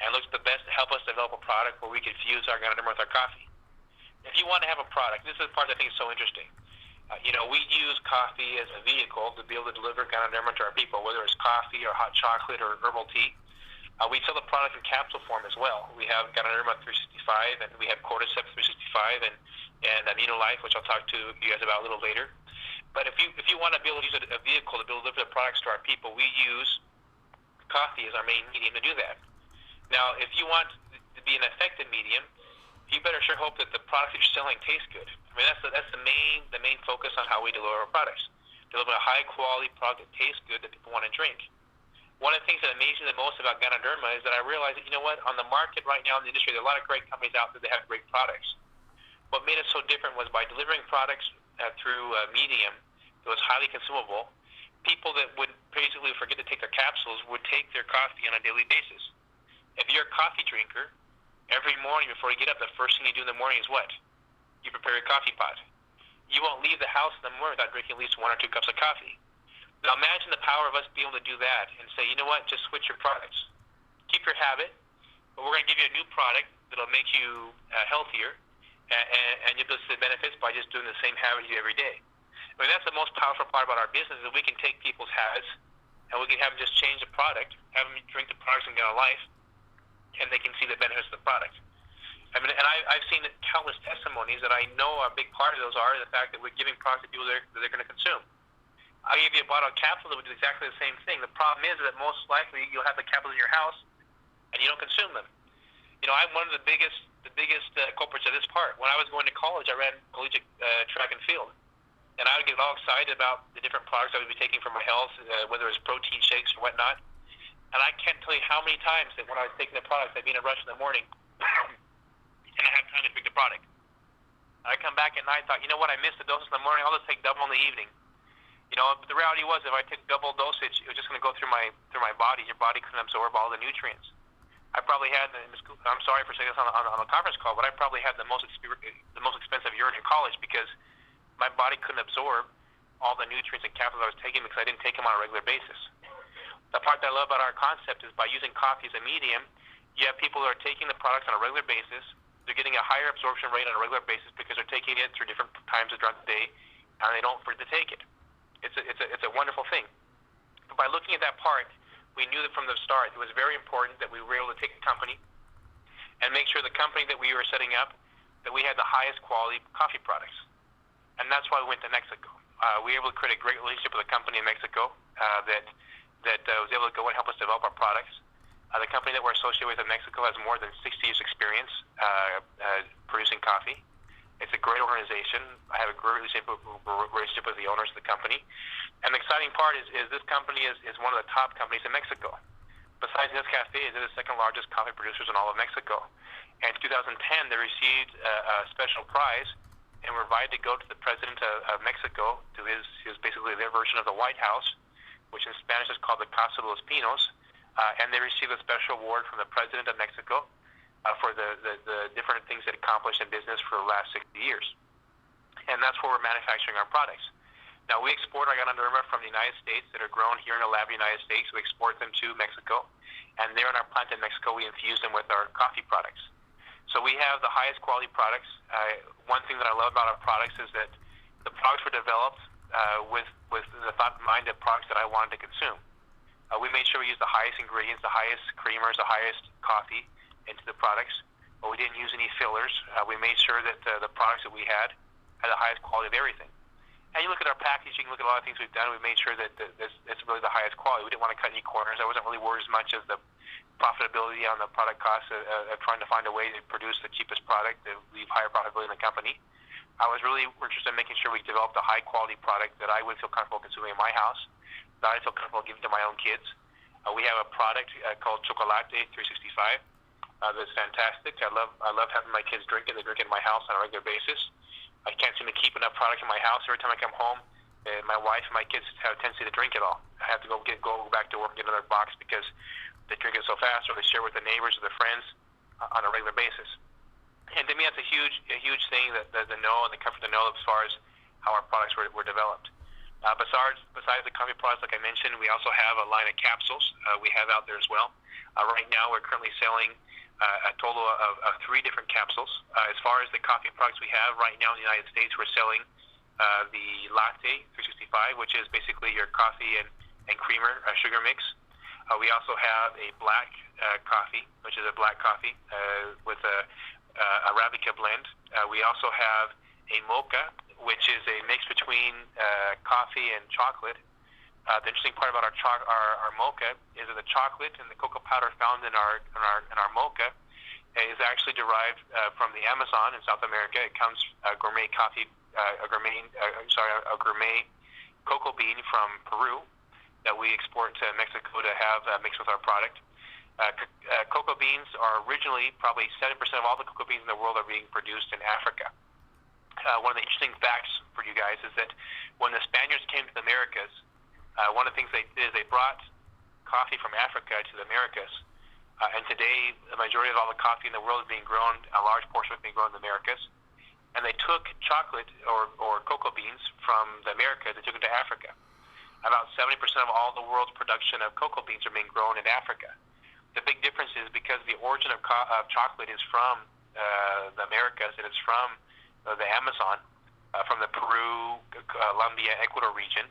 and looked at the best to help us develop a product where we could fuse our Ganoderma with our coffee. If you want to have a product, this is the part that I think is so interesting. We use coffee as a vehicle to be able to deliver Ganoderma to our people, whether it's coffee or hot chocolate or herbal tea. We sell the product in capsule form as well. We have Ganoderma 365, and we have Cordyceps 365, and GanoLife, which I'll talk to you guys about a little later. But if you want to be able to use a vehicle to be able to deliver the products to our people, we use coffee as our main medium to do that. Now, if you want to be an effective medium, you better sure hope that the products that you're selling taste good. I mean, that's the main focus on how we deliver our products. Deliver a high quality product that tastes good that people want to drink. One of the things that amazes me the most about Ganoderma is that I realize that, on the market right now in the industry, there are a lot of great companies out there that have great products. What made us so different was by delivering products through a medium that was highly consumable, people that would basically forget to take their capsules would take their coffee on a daily basis. If you're a coffee drinker, every morning before you get up, the first thing you do in the morning is what? You prepare your coffee pot. You won't leave the house in the morning without drinking at least 1 or 2 cups of coffee. Now imagine the power of us being able to do that and say, you know what, just switch your products. Keep your habit, but we're going to give you a new product that'll make you healthier, and you'll see the benefits by just doing the same habit you do every day. I mean, that's the most powerful part about our business, is that we can take people's habits and we can have them just change the product, have them drink the products in GanoLife, and they can see the benefits of the product. I mean, and I've seen countless testimonies that I know a big part of those are the fact that we're giving products to people that they're going to consume. I'll give you a bottle of capsules that would do exactly the same thing. The problem is that most likely you'll have the capsules in your house and you don't consume them. I'm one of the biggest culprits of this part. When I was going to college, I ran collegiate track and field, and I would get all excited about the different products I would be taking for my health, whether it was protein shakes or whatnot. And I can't tell you how many times that when I was taking the products, I'd be in a rush in the morning, and I had time to drink the product. I come back at night, thought, you know what, I missed the doses in the morning. I'll just take double in the evening. But the reality was, if I took double dosage, it was just going to go through my body. Your body couldn't absorb all the nutrients. I probably had, I'm sorry for saying this on a conference call, but I probably had the most expensive urine in college because my body couldn't absorb all the nutrients and capsules I was taking because I didn't take them on a regular basis. The part that I love about our concept is by using coffee as a medium, you have people who are taking the products on a regular basis. They're getting a higher absorption rate on a regular basis because they're taking it through different times throughout the day, and they don't forget to take it. It's a wonderful thing. But by looking at that part, we knew that from the start it was very important that we were able to take a company and make sure the company that we were setting up, that we had the highest quality coffee products. And that's why we went to Mexico. We were able to create a great relationship with a company in Mexico that was able to go and help us develop our products. The company that we're associated with in Mexico has more than 60 years experience producing coffee. It's a great organization. I have a great relationship with the owners of the company. And the exciting part is this company is one of the top companies in Mexico. Besides Nescafe, they're the second largest coffee producers in all of Mexico. And in 2010, they received a special prize and were invited to go to the president of Mexico to his basically their version of the White House, which in Spanish is called the Casa de los Pinos. And they received a special award from the president of Mexico for the different things that accomplished in business for the last 60 years. And that's where we're manufacturing our products. Now, we export our Ganoderma from the United States that are grown here in the lab in the United States. We export them to Mexico. And there in our plant in Mexico, we infuse them with our coffee products. So we have the highest quality products. One thing that I love about our products is that the products were developed with the thought in mind of products that I wanted to consume. We made sure we used the highest ingredients, the highest creamers, the highest coffee into the products, but we didn't use any fillers. We made sure that the products that we had the highest quality of everything. And you look at our packaging, look at a lot of things we've done. We've made sure that it's really the highest quality. We didn't want to cut any corners. I wasn't really worried as much as the profitability on the product costs of trying to find a way to produce the cheapest product to leave higher profitability in the company. I was really interested in making sure we developed a high-quality product that I would feel comfortable consuming in my house, that I feel comfortable giving to my own kids. We have a product called Chocolate 365 that's fantastic. I love having my kids drink it. They drink it in my house on a regular basis. I can't seem to keep enough product in my house. Every time I come home, my wife and my kids have a tendency to drink it all. I have to go back to work and get another box because they drink it so fast, or they share with the neighbors or their friends on a regular basis. And to me, that's a huge thing that the know and the comfort to know as far as how our products were developed. Besides the coffee products, like I mentioned, we also have a line of capsules we have out there as well. Right now, we're currently selling a total of 3 different capsules. As far as the coffee products we have right now in the United States, we're selling the Latte 365, which is basically your coffee and creamer sugar mix. We also have a black coffee, which is a black coffee with a Arabica blend. We also have a mocha, which is a mix between coffee and chocolate. The interesting part about our mocha is that the chocolate and the cocoa powder found in our mocha is actually derived from the Amazon in South America. It comes a gourmet cocoa bean from Peru that we export to Mexico to have mixed with our product. Cocoa beans are originally, probably 7% of all the cocoa beans in the world are being produced in Africa. One of the interesting facts for you guys is that when the Spaniards came to the Americas, one of the things they did is they brought coffee from Africa to the Americas. And today, the majority of all the coffee in the world is being grown, a large portion of it being grown in the Americas. And they took chocolate or cocoa beans from the Americas and took it to Africa. About 70% of all the world's production of cocoa beans are being grown in Africa. The big difference is because the origin of chocolate is from the Americas, and it's from the Amazon, from the Peru, Colombia, Ecuador region,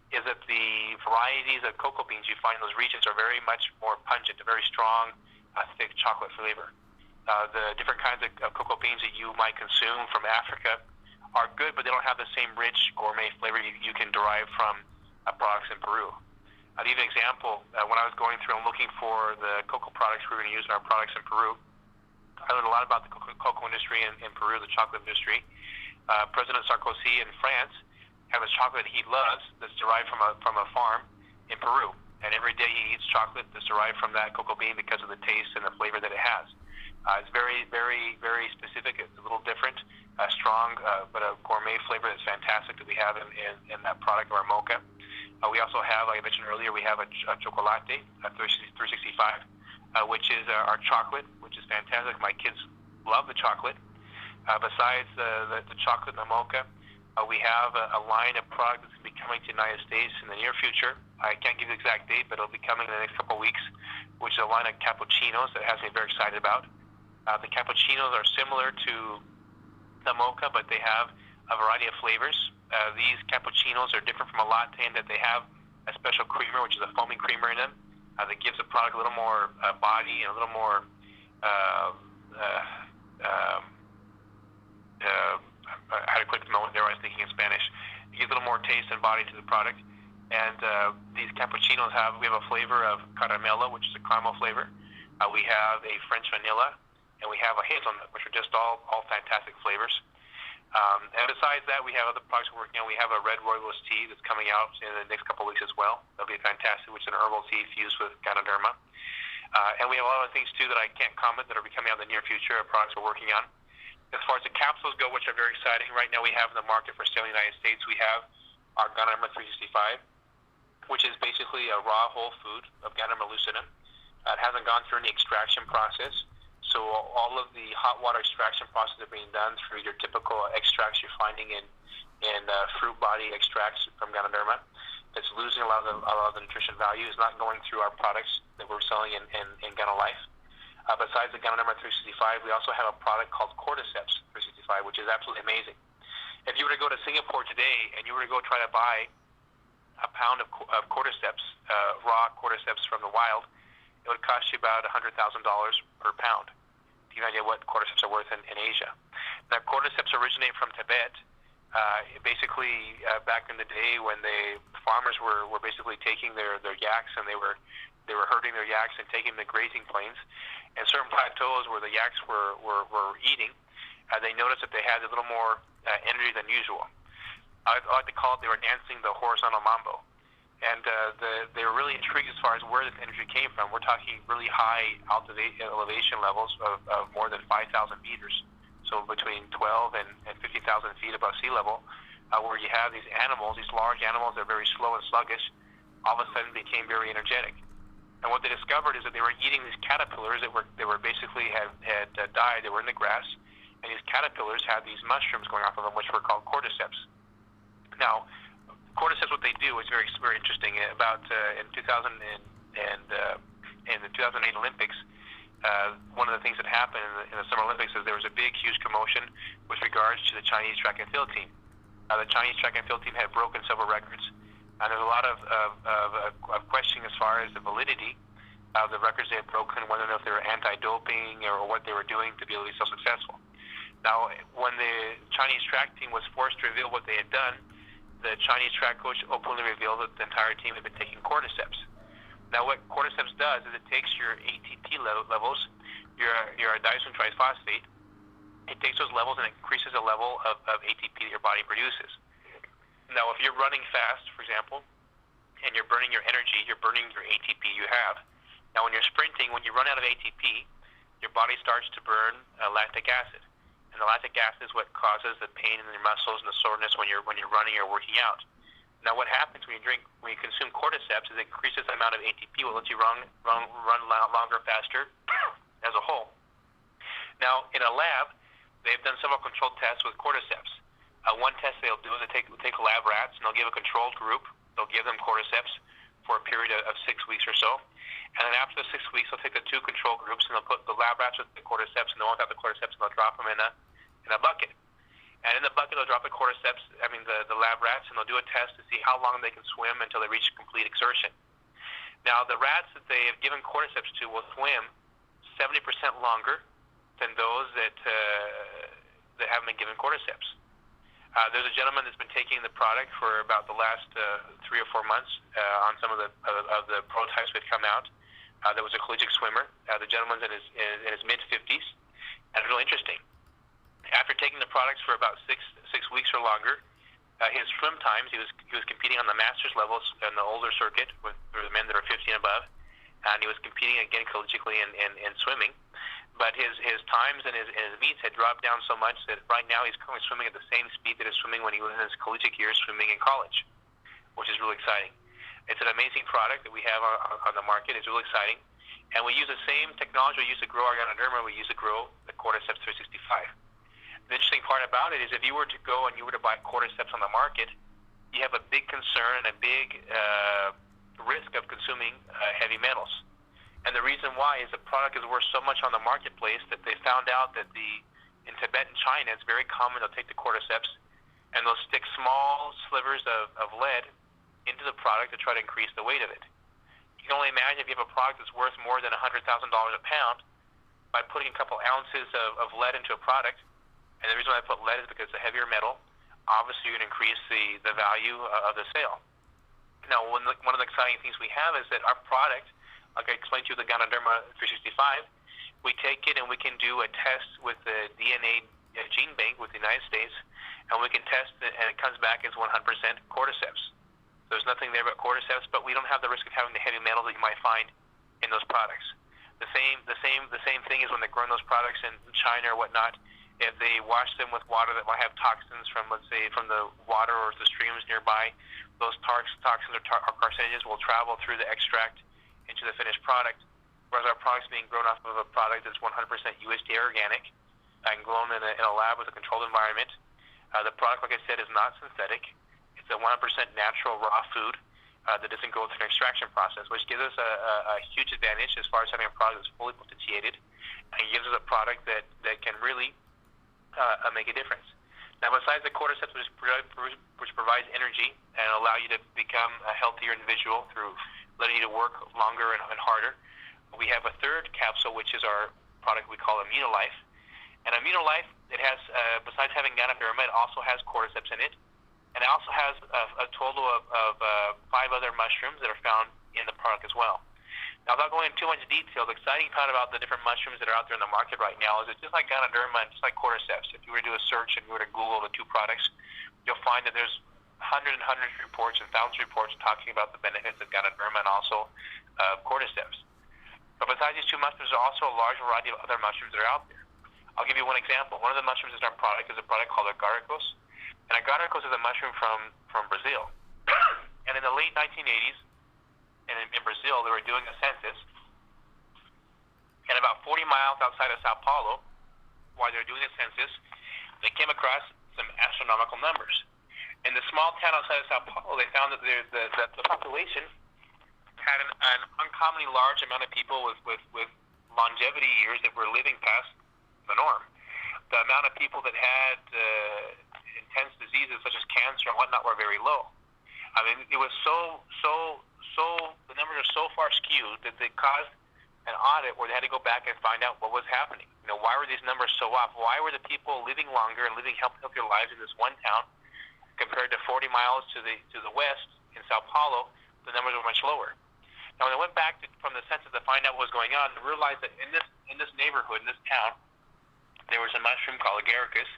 is that the varieties of cocoa beans you find in those regions are very much more pungent, a very strong, thick chocolate flavor. The different kinds of cocoa beans that you might consume from Africa are good, but they don't have the same rich gourmet flavor you can derive from products in Peru. I'll give you an example. When I was going through and looking for the cocoa products we were going to use in our products in Peru, I learned a lot about the cocoa industry in Peru, the chocolate industry. President Sarkozy in France has a chocolate he loves that's derived from a farm in Peru. And every day he eats chocolate that's derived from that cocoa bean because of the taste and the flavor that it has. It's very, very, very specific. It's a little different, strong, but a gourmet flavor that's fantastic that we have in that product, our mocha. We also have, like I mentioned earlier, we have a Chocolate 365, which is our chocolate, which is fantastic. My kids love the chocolate. Besides the chocolate and the mocha, we have a line of products that's going to be coming to the United States in the near future. I can't give you the exact date, but it'll be coming in the next couple of weeks, which is a line of cappuccinos that has me very excited about. The cappuccinos are similar to the mocha, but they have a variety of flavors. These cappuccinos are different from a latte in that they have a special creamer, which is a foaming creamer in them, that gives the product a little more body and a little more how to put the moment there, I was thinking in Spanish. It gives a little more taste and body to the product. And these cappuccinos we have a flavor of caramelo, which is a caramel flavor. We have a French vanilla, and we have a hazelnut, which are just all fantastic flavors. And besides that, we have other products we're working on. We have a red rooibos tea that's coming out in the next couple of weeks as well. That'll be fantastic, which is an herbal tea fused with Ganoderma. And we have a lot of things, too, that I can't comment that are coming out in the near future, products we're working on. As far as the capsules go, which are very exciting, right now we have in the market for sale in the United States, we have our Ganoderma 365, which is basically a raw whole food of Ganoderma lucidum. It hasn't gone through any extraction process, so all of the hot water extraction process are being done through your typical extracts you're finding in fruit body extracts from Ganoderma. It's losing a lot of the nutrition value. It's not going through our products that we're selling in GanoLife. Besides the Ganoderma 365, we also have a product called Cordyceps 365, which is absolutely amazing. If you were to go to Singapore today and you were to go try to buy a pound of cordyceps, raw cordyceps from the wild, it would cost you about $100,000 per pound. Do you have any idea what cordyceps are worth in Asia? Now, cordyceps originate from Tibet, Back in the day when the farmers were basically taking their yaks, and they were herding their yaks and taking them to grazing plains, and certain plateaus where the yaks were eating, they noticed that they had a little more energy than usual. I like to call it they were dancing the horizontal mambo. And they were really intrigued as far as where this energy came from. We're talking really high elevation levels of more than 5,000 meters, so between 12 and 50,000 feet above sea level, where you have these animals, these large animals that are very slow and sluggish, all of a sudden became very energetic. And what they discovered is that they were eating these caterpillars that were basically had died. They were in the grass, and these caterpillars had these mushrooms going off of them, which were called cordyceps. Now, cordyceps, what they do is very, very interesting. About in 2000 and the 2008 Olympics, one of the things that happened in the Summer Olympics is there was a big, huge commotion with regards to the Chinese track and field team. The Chinese track and field team had broken several records, and there's a lot of questioning as far as the validity of the records they had broken, whether or not they were anti-doping or what they were doing to be able to be so successful. Now, when the Chinese track team was forced to reveal what they had done, the Chinese track coach openly revealed that the entire team had been taking cordyceps. Now, what cordyceps does is it takes your ATP levels, your adenosine triphosphate, it takes those levels and increases the level of ATP that your body produces. Now, if you're running fast, for example, and you're burning your energy, you're burning your ATP you have. Now, when you're sprinting, when you run out of ATP, your body starts to burn lactic acid. And the lactic acid is what causes the pain in your muscles and the soreness when you're running or working out. Now, what happens when you consume cordyceps is it increases the amount of ATP, what lets you run longer, faster as a whole. Now, in a lab, they've done several controlled tests with cordyceps. One test they'll do is they take lab rats, and they'll give a controlled group. They'll give them cordyceps for a period of 6 weeks or so. And then after the 6 weeks, they'll take the two control groups, and they'll put the lab rats with the cordyceps and the ones without the cordyceps, and they'll drop them in a bucket. And in the bucket, they'll drop the lab rats, and they'll do a test to see how long they can swim until they reach complete exertion. Now, the rats that they have given cordyceps to will swim 70% longer than those that haven't been given cordyceps. There's a gentleman that's been taking the product for about the last 3 or 4 months on some of the prototypes that come out. That was a collegiate swimmer. The gentleman's in his mid-50s, and it's really interesting. After taking the products for about six weeks or longer, his swim times, he was competing on the masters levels in the older circuit for the men that are 50 and above, and he was competing again collegiately in swimming. But his times and his meets had dropped down so much that right now he's currently swimming at the same speed that he was swimming when he was in his collegiate years swimming in college, which is really exciting. It's an amazing product that we have on the market. It's really exciting. And we use the same technology we use to grow our Ganoderma, we use to grow the Cordyceps 365. The interesting part about it is if you were to go and you were to buy cordyceps on the market, you have a big concern and a big risk of consuming heavy metals. And the reason why is the product is worth so much on the marketplace that they found out that in Tibet and China, it's very common to take the cordyceps and they'll stick small slivers of lead into the product to try to increase the weight of it. You can only imagine if you have a product that's worth more than $100,000 a pound, by putting a couple ounces of lead into a product. And the reason why I put lead is because it's a heavier metal. Obviously, you're going to increase the value of the sale. Now, one of the exciting things we have is that our product, like I explained to you, the Ganoderma 365, we take it and we can do a test with the DNA gene bank with the United States, and we can test it, and it comes back as 100% cordyceps. There's nothing there but cordyceps, but we don't have the risk of having the heavy metals that you might find in those products. The same thing is when they're growing those products in China or whatnot. If they wash them with water that might have toxins from, let's say, from the water or the streams nearby, those toxins or carcinogens will travel through the extract into the finished product. Whereas our product's being grown off of a product that's 100% USDA organic and grown in a lab with a controlled environment. The product, like I said, is not synthetic. It's a 100% natural raw food that doesn't go through an extraction process, which gives us a huge advantage as far as having a product that's fully potentiated and gives us a product that can really make a difference. Now, besides the cordyceps, which provides energy and allow you to become a healthier individual through letting you to work longer and harder, we have a third capsule, which is our product we call GanoLife. And GanoLife, it has, besides having ganoderma, it also has cordyceps in it. And it also has a total of 5 other mushrooms that are found in the product as well. Now, without going into too much detail, the exciting part about the different mushrooms that are out there in the market right now is it's just like ganoderma and just like cordyceps. If you were to do a search and you were to Google the 2 products, you'll find that there's hundreds and hundreds of reports and thousands of reports talking about the benefits of ganoderma and also cordyceps. But besides these 2 mushrooms, there are also a large variety of other mushrooms that are out there. I'll give you one example. One of the mushrooms in our product is a product called agaricos. And agaricos is a mushroom from Brazil. And in the late 1980s, in Brazil, they were doing a census. And about 40 miles outside of Sao Paulo, while they were doing the census, they came across some astronomical numbers. In the small town outside of Sao Paulo, they found that the population had an uncommonly large amount of people with longevity years that were living past the norm. The amount of people that had intense diseases such as cancer and whatnot were very low. I mean, it was the numbers are so far skewed that they caused an audit where they had to go back and find out what was happening. You know, why were these numbers so off? Why were the people living longer and living healthier lives in this one town compared to 40 miles to the west in Sao Paulo? The numbers were much lower. Now, when they went back from the census to find out what was going on, they realized that in this neighborhood, in this town, there was a mushroom called agaricus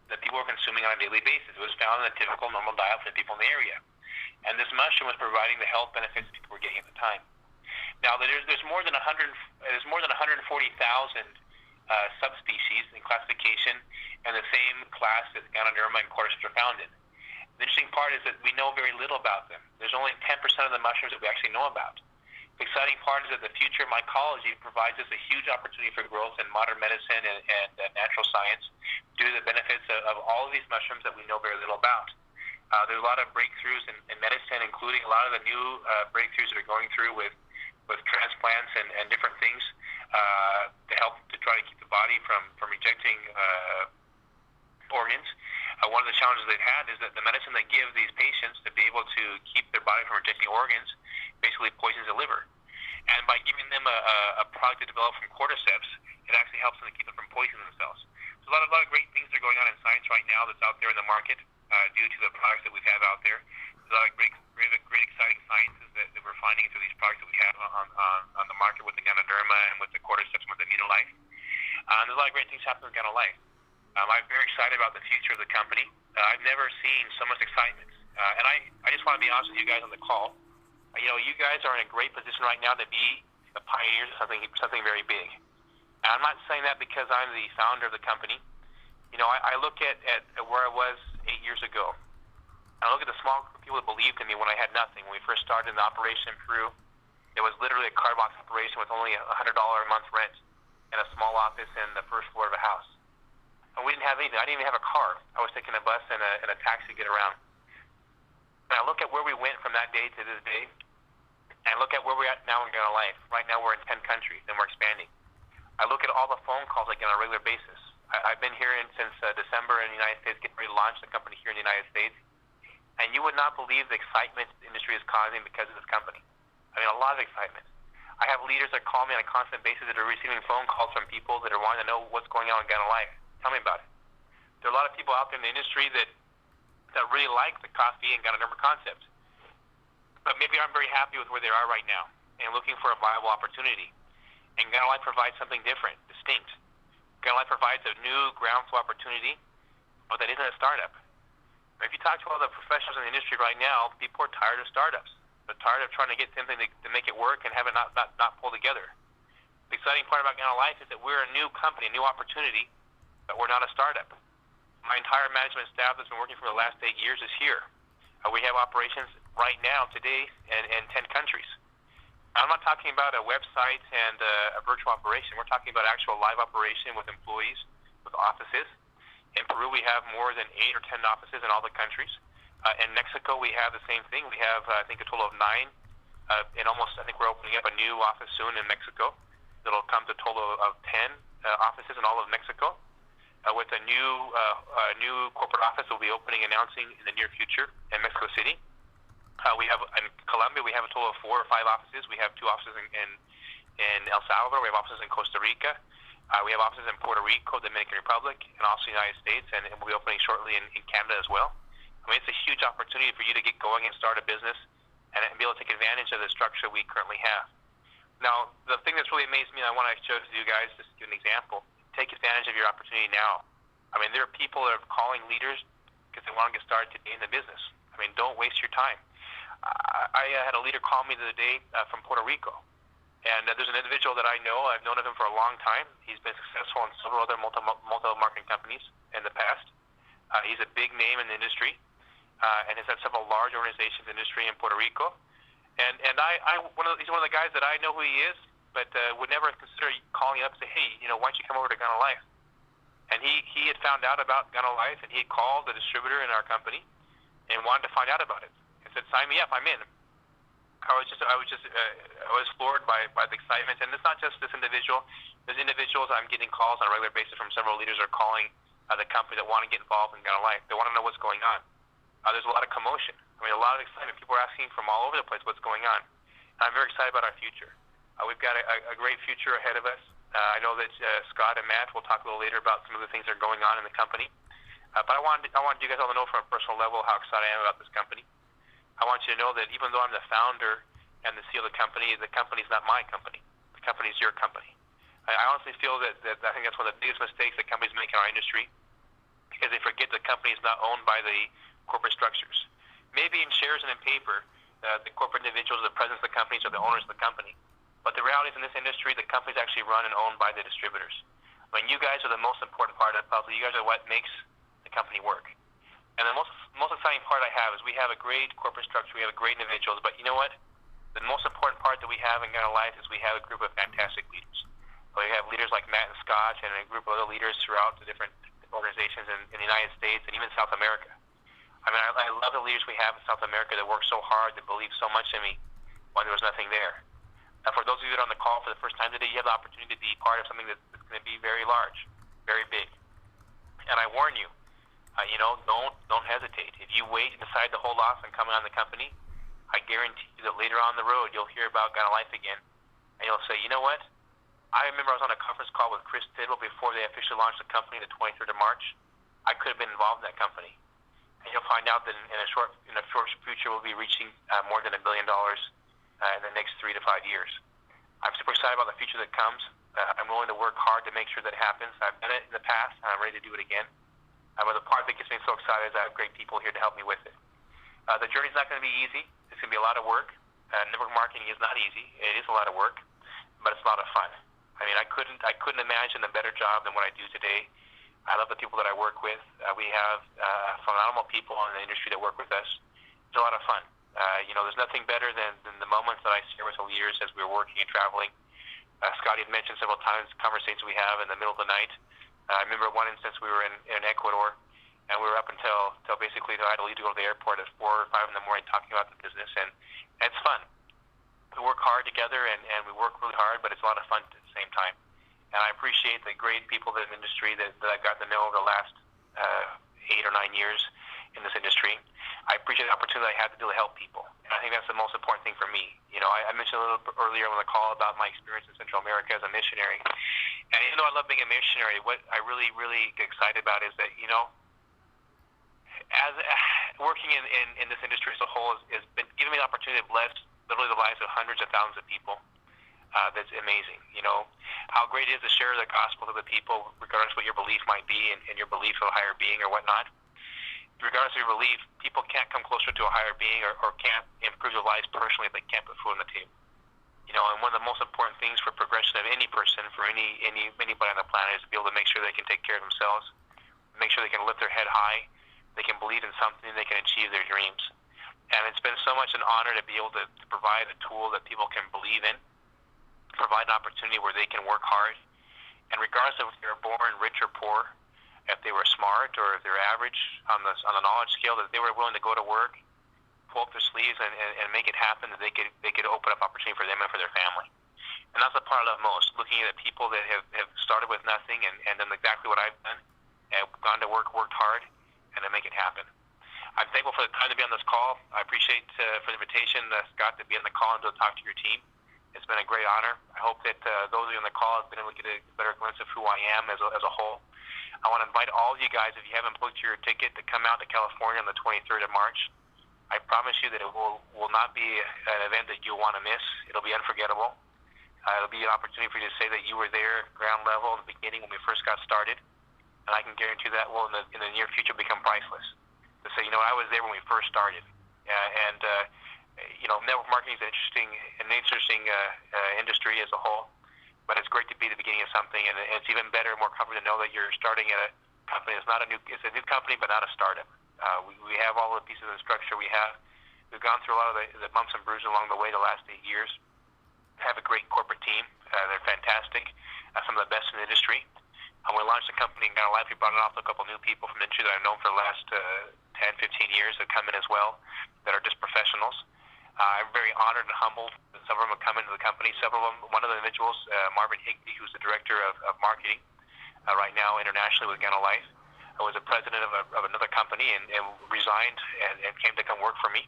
that people were consuming on a daily basis. It was found in a typical normal diet for the people in the area. And this mushroom was providing the health benefits people were getting at the time. Now, there's more than 140,000 subspecies in classification and the same class that ganoderma and cordyceps are found in. The interesting part is that we know very little about them. There's only 10% of the mushrooms that we actually know about. The exciting part is that the future of mycology provides us a huge opportunity for growth in modern medicine and natural science due to the benefits of all of these mushrooms that we know very little about. There's a lot of breakthroughs in medicine, including a lot of the new breakthroughs that are going through with transplants and different things to help to try to keep the body from rejecting organs. One of the challenges they've had is that the medicine they give these patients to be able to keep their body from rejecting organs basically poisons the liver. And by giving them a product developed from cordyceps, it actually helps them to keep them from poisoning themselves. So a lot of great things are going on in science right now that's out there in the market due to the products that we have out there. There's a lot of great exciting sciences that we're finding through these products that we have on the market with the ganoderma and with the cordyceps and with the GanoLife. There's a lot of great things happening with GanoLife. I'm very excited about the future of the company. I've never seen so much excitement. And I just want to be honest with you guys on the call. You know, you guys are in a great position right now to be the pioneers of something very big. And I'm not saying that because I'm the founder of the company. You know, I look at where I was 8 years ago. I look at the small group of people that believed in me when I had nothing. When we first started the operation in Peru, it was literally a card box operation with only $100 a month rent and a small office in the first floor of a house. And we didn't have anything. I didn't even have a car. I was taking a bus and a taxi to get around. And I look at where we went from that day to this day, and I look at where we're at now in GanoLife. Right now we're in 10 countries, and we're expanding. I look at all the phone calls I get on a regular basis. I've been here since December in the United States, getting ready to launch the company here in the United States. And you would not believe the excitement the industry is causing because of this company. I mean, a lot of excitement. I have leaders that call me on a constant basis that are receiving phone calls from people that are wanting to know what's going on in GanoLife. Tell me about it. There are a lot of people out there in the industry that really like the coffee and ganoderma concept, but maybe aren't very happy with where they are right now and looking for a viable opportunity. And GanoLife provides something different, distinct. GanoLife provides a new ground floor opportunity, but that isn't a startup. If you talk to all the professionals in the industry right now, people are tired of startups. They're tired of trying to get something to make it work and have it not pull together. The exciting part about GanoLife is that we're a new company, a new opportunity, but we're not a startup. My entire management staff that's been working for the last 8 years is here. We have operations right now, today, in 10 countries. I'm not talking about a website and a virtual operation. We're talking about actual live operation with employees, with offices. In Peru, we have more than 8 or 10 offices in all the countries. In Mexico, we have the same thing. We have, I think, a total of 9. I think we're opening up a new office soon in Mexico. It'll come to a total of 10 offices in all of Mexico. With a new corporate office we'll be announcing in the near future in Mexico City. We have in Colombia, we have a total of 4 or 5 offices. We have 2 offices in El Salvador. We have offices in Costa Rica. We have offices in Puerto Rico, Dominican Republic, and also the United States, and we'll be opening shortly in Canada as well. I mean, it's a huge opportunity for you to get going and start a business and be able to take advantage of the structure we currently have. Now, the thing that's really amazed me, and I want to show it to you guys, just to give an example, take advantage of your opportunity now. I mean, there are people that are calling leaders because they want to get started today in the business. I mean, don't waste your time. I had a leader call me the other day from Puerto Rico. And there's an individual that I know. I've known of him for a long time. He's been successful in several other multi-marketing companies in the past. He's a big name in the industry and has had several large organizations in the industry in Puerto Rico. And he's one of the guys that I know who he is, but would never consider calling up and say, hey, why don't you come over to GanoLife? And he had found out about GanoLife, and he had called the distributor in our company and wanted to find out about it. And said, sign me up, I'm in. I was floored by the excitement, and it's not just this individual. There's individuals I'm getting calls on a regular basis from several leaders that are calling the company that want to get involved in GanoLife. They want to know what's going on. There's a lot of commotion. I mean, a lot of excitement. People are asking from all over the place what's going on. And I'm very excited about our future. We've got a great future ahead of us. I know that Scott and Matt will talk a little later about some of the things that are going on in the company. But I want you guys all to know from a personal level how excited I am about this company. I want you to know that even though I'm the founder and the CEO of the company's not my company. The company's your company. I honestly feel that I think that's one of the biggest mistakes that companies make in our industry, because they forget the company is not owned by the corporate structures. Maybe in shares and in paper, the corporate individuals, the presidents of the companies, are the owners of the company. But the reality is, in this industry, the company's actually run and owned by the distributors. I mean, you guys are the most important part of the puzzle. You guys are what makes the company work. And the most exciting part I have is we have a great corporate structure. We have great individuals. But you know what? The most important part that we have in GanoLife is we have a group of fantastic leaders. So we have leaders like Matt and Scott and a group of other leaders throughout the different organizations in the United States and even South America. I mean, I love the leaders we have in South America that work so hard, that believe so much in me when there was nothing there. Now, for those of you that are on the call for the first time today, you have the opportunity to be part of something that's going to be very large, very big. And I warn you, don't hesitate. If you wait and decide to hold off on coming on the company, I guarantee you that later on the road, you'll hear about GanoLife again, and you'll say, you know what? I remember I was on a conference call with Chris Tidwell before they officially launched the company the 23rd of March. I could have been involved in that company. And you'll find out that in a short future, we'll be reaching more than $1 billion in the next 3 to 5 years. I'm super excited about the future that comes. I'm willing to work hard to make sure that happens. I've done it in the past, and I'm ready to do it again. But the part that gets me so excited is I have great people here to help me with it. The journey's not going to be easy. It's going to be a lot of work. Network marketing is not easy. It is a lot of work, but it's a lot of fun. I mean, I couldn't imagine a better job than what I do today. I love the people that I work with. We have phenomenal people in the industry that work with us. It's a lot of fun. There's nothing better than the moments that I share with the leaders as we're working and traveling. Scotty had mentioned several times conversations we have in the middle of the night. I remember one instance we were in Ecuador, and we were up until basically I had to leave to go to the airport at 4 or 5 in the morning talking about the business, and it's fun. We work hard together, and we work really hard, but it's a lot of fun at the same time. And I appreciate the great people in the industry that I've gotten to know over the last 8 or 9 years in this industry. I appreciate the opportunity I had to be able to help people, and I think that's the most important thing for me. I mentioned a little bit earlier on the call about my experience in Central America as a missionary. And even though I love being a missionary, what I really, really get excited about is that, as working in this industry as a whole has been giving me the opportunity to bless literally the lives of hundreds of thousands of people. That's amazing. How great it is to share the gospel to the people, regardless of what your belief might be and your belief of a higher being or whatnot. Regardless of your belief, people can't come closer to a higher being or can't improve their lives personally if they can't put food on the table. And one of the most important things for progression of any person, for anybody on the planet, is to be able to make sure they can take care of themselves, make sure they can lift their head high, they can believe in something, they can achieve their dreams. And it's been so much an honor to be able to provide a tool that people can believe in, provide an opportunity where they can work hard. And regardless of if they're born rich or poor, if they were smart or if they're average on the knowledge scale, that they were willing to go to work, pull up their sleeves and make it happen, that they could open up opportunity for them and for their family. And that's the part I love most, looking at people that have started with nothing and done exactly what I've done, have gone to work, worked hard, and to make it happen. I'm thankful for the time to be on this call. I appreciate for the invitation, Scott, to be on the call and to talk to your team. It's been a great honor. I hope that those of you on the call have been able to get a better glimpse of who I am as a whole. I want to invite all of you guys, if you haven't booked your ticket, to come out to California on the 23rd of March. I promise you that it will not be an event that you'll want to miss. It'll be unforgettable. It'll be an opportunity for you to say that you were there, ground level, in the beginning when we first got started. And I can guarantee that will, in the near future, become priceless. To say, I was there when we first started. Network marketing is an interesting industry as a whole, but it's great to be the beginning of something, and it's even better and more comfortable to know that you're starting at a company that's it's a new company, but not a startup. We have all the pieces of structure we have. We've gone through a lot of the bumps and bruises along the way the last 8 years. Have a great corporate team. They're fantastic, some of the best in the industry. When we launched the company in GanoLife, we brought in also a couple new people from the industry that I've known for the last 10, 15 years that come in as well, that are just professionals. I'm very honored and humbled that some of them have come into the company. Several of them, one of the individuals, Marvin Higbee, who's the director of marketing right now internationally with GanoLife, was a president of another company and resigned and came to come work for me.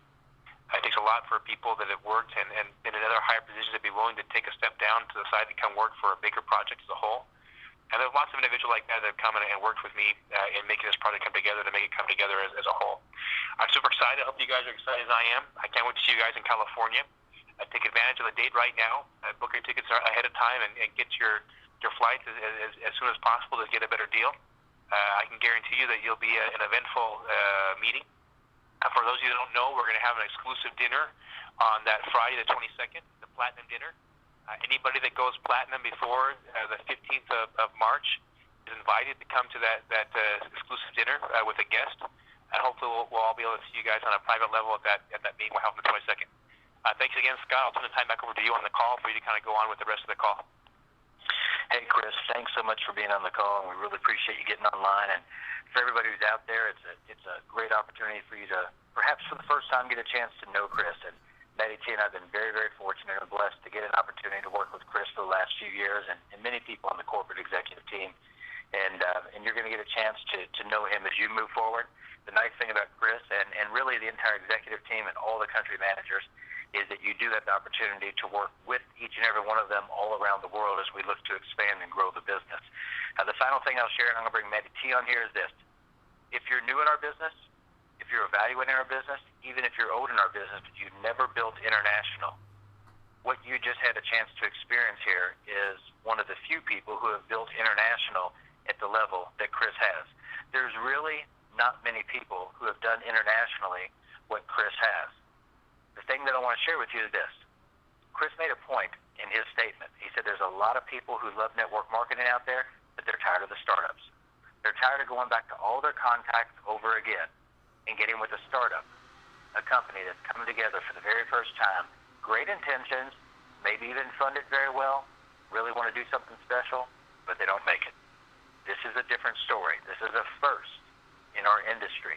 It takes a lot for people that have worked and been in other higher positions to be willing to take a step down to the side to come work for a bigger project as a whole. And there's lots of individuals like that that have come in and worked with me in making this project come together, to make it come together as a whole. I'm super excited. I hope you guys are excited as I am. I can't wait to see you guys in California. Take advantage of the date right now. Book your tickets ahead of time and get your flights as soon as possible to get a better deal. I can guarantee you that you'll be an eventful meeting. For those of you that don't know, we're going to have an exclusive dinner on that Friday, the 22nd, the Platinum Dinner. Anybody that goes platinum before the 15th of March is invited to come to that exclusive dinner with a guest. And hopefully we'll all be able to see you guys on a private level at that meeting we'll have on the 22nd. Thanks again, Scott. I'll turn the time back over to you on the call for you to kind of go on with the rest of the call. Hey, Chris, thanks so much for being on the call, and we really appreciate you getting online. And for everybody who's out there, it's a great opportunity for you to, perhaps for the first time, get a chance to know Chris. And Maddie T and I have been very, very fortunate and blessed to get an opportunity to work with Chris for the last few years, and many people on the corporate executive team. And you're going to get a chance to know him as you move forward. The nice thing about Chris and really the entire executive team and all the country managers is that you do have the opportunity to work with each and every one of them all around the world as we look to expand and grow the business. The final thing I'll share, and I'm going to bring Maddie T on here, is this. If you're new in our business, if you're evaluating our business, even if you're old in our business, but you've never built international, what you just had a chance to experience here is one of the few people who have built international at the level that Chris has. There's really not many people who have done internationally what Chris has. The thing that I want to share with you is this. Chris made a point in his statement. He said there's a lot of people who love network marketing out there, but they're tired of the startups. They're tired of going back to all their contacts over again and getting with a startup, a company that's coming together for the very first time, great intentions, maybe even funded very well, really want to do something special, but they don't make it. This is a different story. This is a first in our industry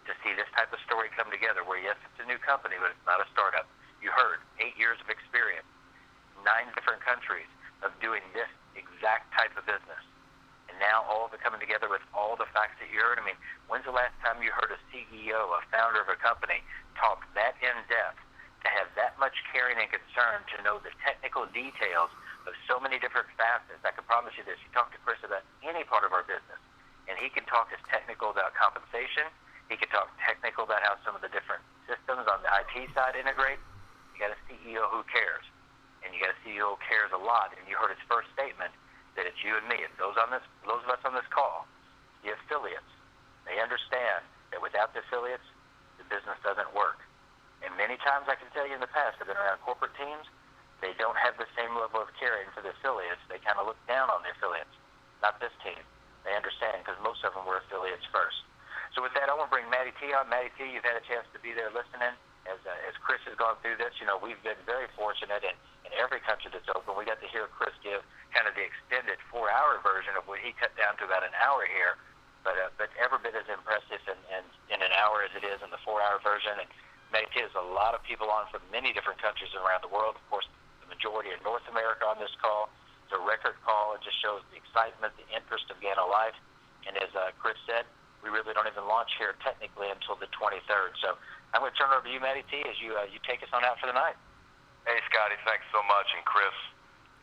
to see this type of story come together where, yes, it's a new company, but it's not a startup. You heard, 8 years of experience, 9 different countries of doing this exact type of business. And now all of it coming together with all the facts that you heard. I mean, when's the last time you heard a CEO, a founder of a company, talk that in-depth, to have that much caring and concern to know the technical details of so many different facets? I can promise you this. You talk to Chris about any part of our business, and he can talk as technical about compensation. He can talk technical about how some of the different systems on the IT side integrate. You got a CEO who cares, and you got a CEO who cares a lot. And you heard his first statement that it's you and me. It's those of us on this call, the affiliates. They understand that without the affiliates, the business doesn't work. And many times, I can tell you in the past, I've been around corporate teams, they don't have the same level of caring for the affiliates. They kind of look down on the affiliates. Not this team. They understand because most of them were affiliates first. So with that, I want to bring Maddie T on. Maddie T, you've had a chance to be there listening as Chris has gone through this. You know, we've been very fortunate in every country that's open. We got to hear Chris give kind of the extended 4-hour version of what he cut down to about an hour here, but every bit as impressive in an hour as it is in the 4-hour version. And Maddie T has a lot of people on from many different countries around the world. Of course, the majority of North America on this call. It's a record call. It just shows the excitement, the interest of GanoLife. And as Chris said, we really don't even launch here technically until the 23rd. So I'm going to turn it over to you, Maddie T, as you take us on out for the night. Hey, Scotty, thanks so much. And Chris,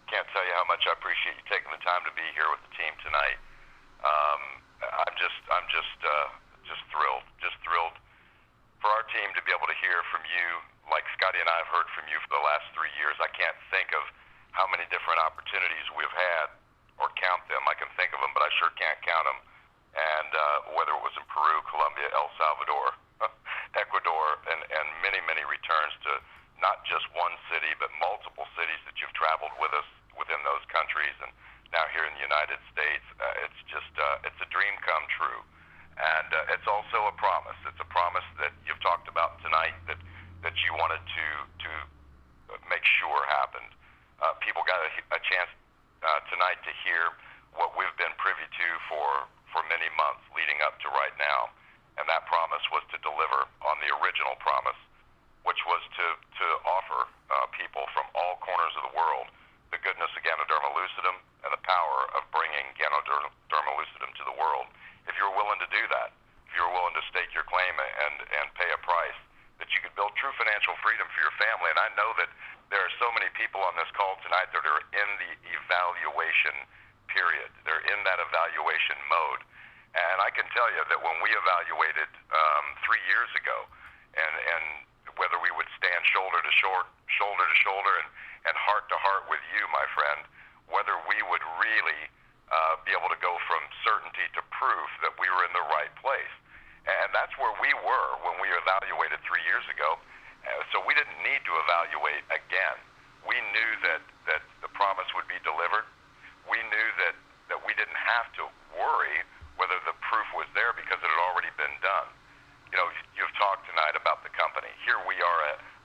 can't tell you how much I appreciate you taking the time to be here with the team tonight. I'm just thrilled for our team to be able to hear from you, like Scotty and I have heard from you for the last 3 years. I can't think of how many different opportunities we've had, or count them. I can think of them, but I sure can't count them. And whether it was in Peru, Colombia, El Salvador, Ecuador, and many, many returns to not just one city, but multiple cities that you've traveled with us within those countries, and now here in the United States. It's just, it's a dream come true. And it's also a promise. It's a promise that you've talked about tonight that you wanted to make sure happened. People got a chance tonight to hear what we've been privy to for many months leading up to right now. And that promise was to deliver on the original promise, which was to offer people from all corners of the world the goodness of Ganoderma lucidum and the power of bringing Ganoderma lucidum to the world. If you're willing to do that, if you're willing to stake your claim and pay a price, that you could build true financial freedom for your family. And I know that there are so many people on this call tonight that are in the evaluation period. They're in that evaluation mode. And I can tell you that when we evaluated 3 years ago, and whether we would stand shoulder to shoulder and heart to heart with you, my friend, whether we would really be able to go from certainty to proof that we were in the right place. And that's where we were when we evaluated 3 years ago. So we didn't need to evaluate again. We knew that the promise would be delivered. We knew that we didn't have to worry whether the proof was there because it had already been done. You know, you've talked tonight about the company. Here we are,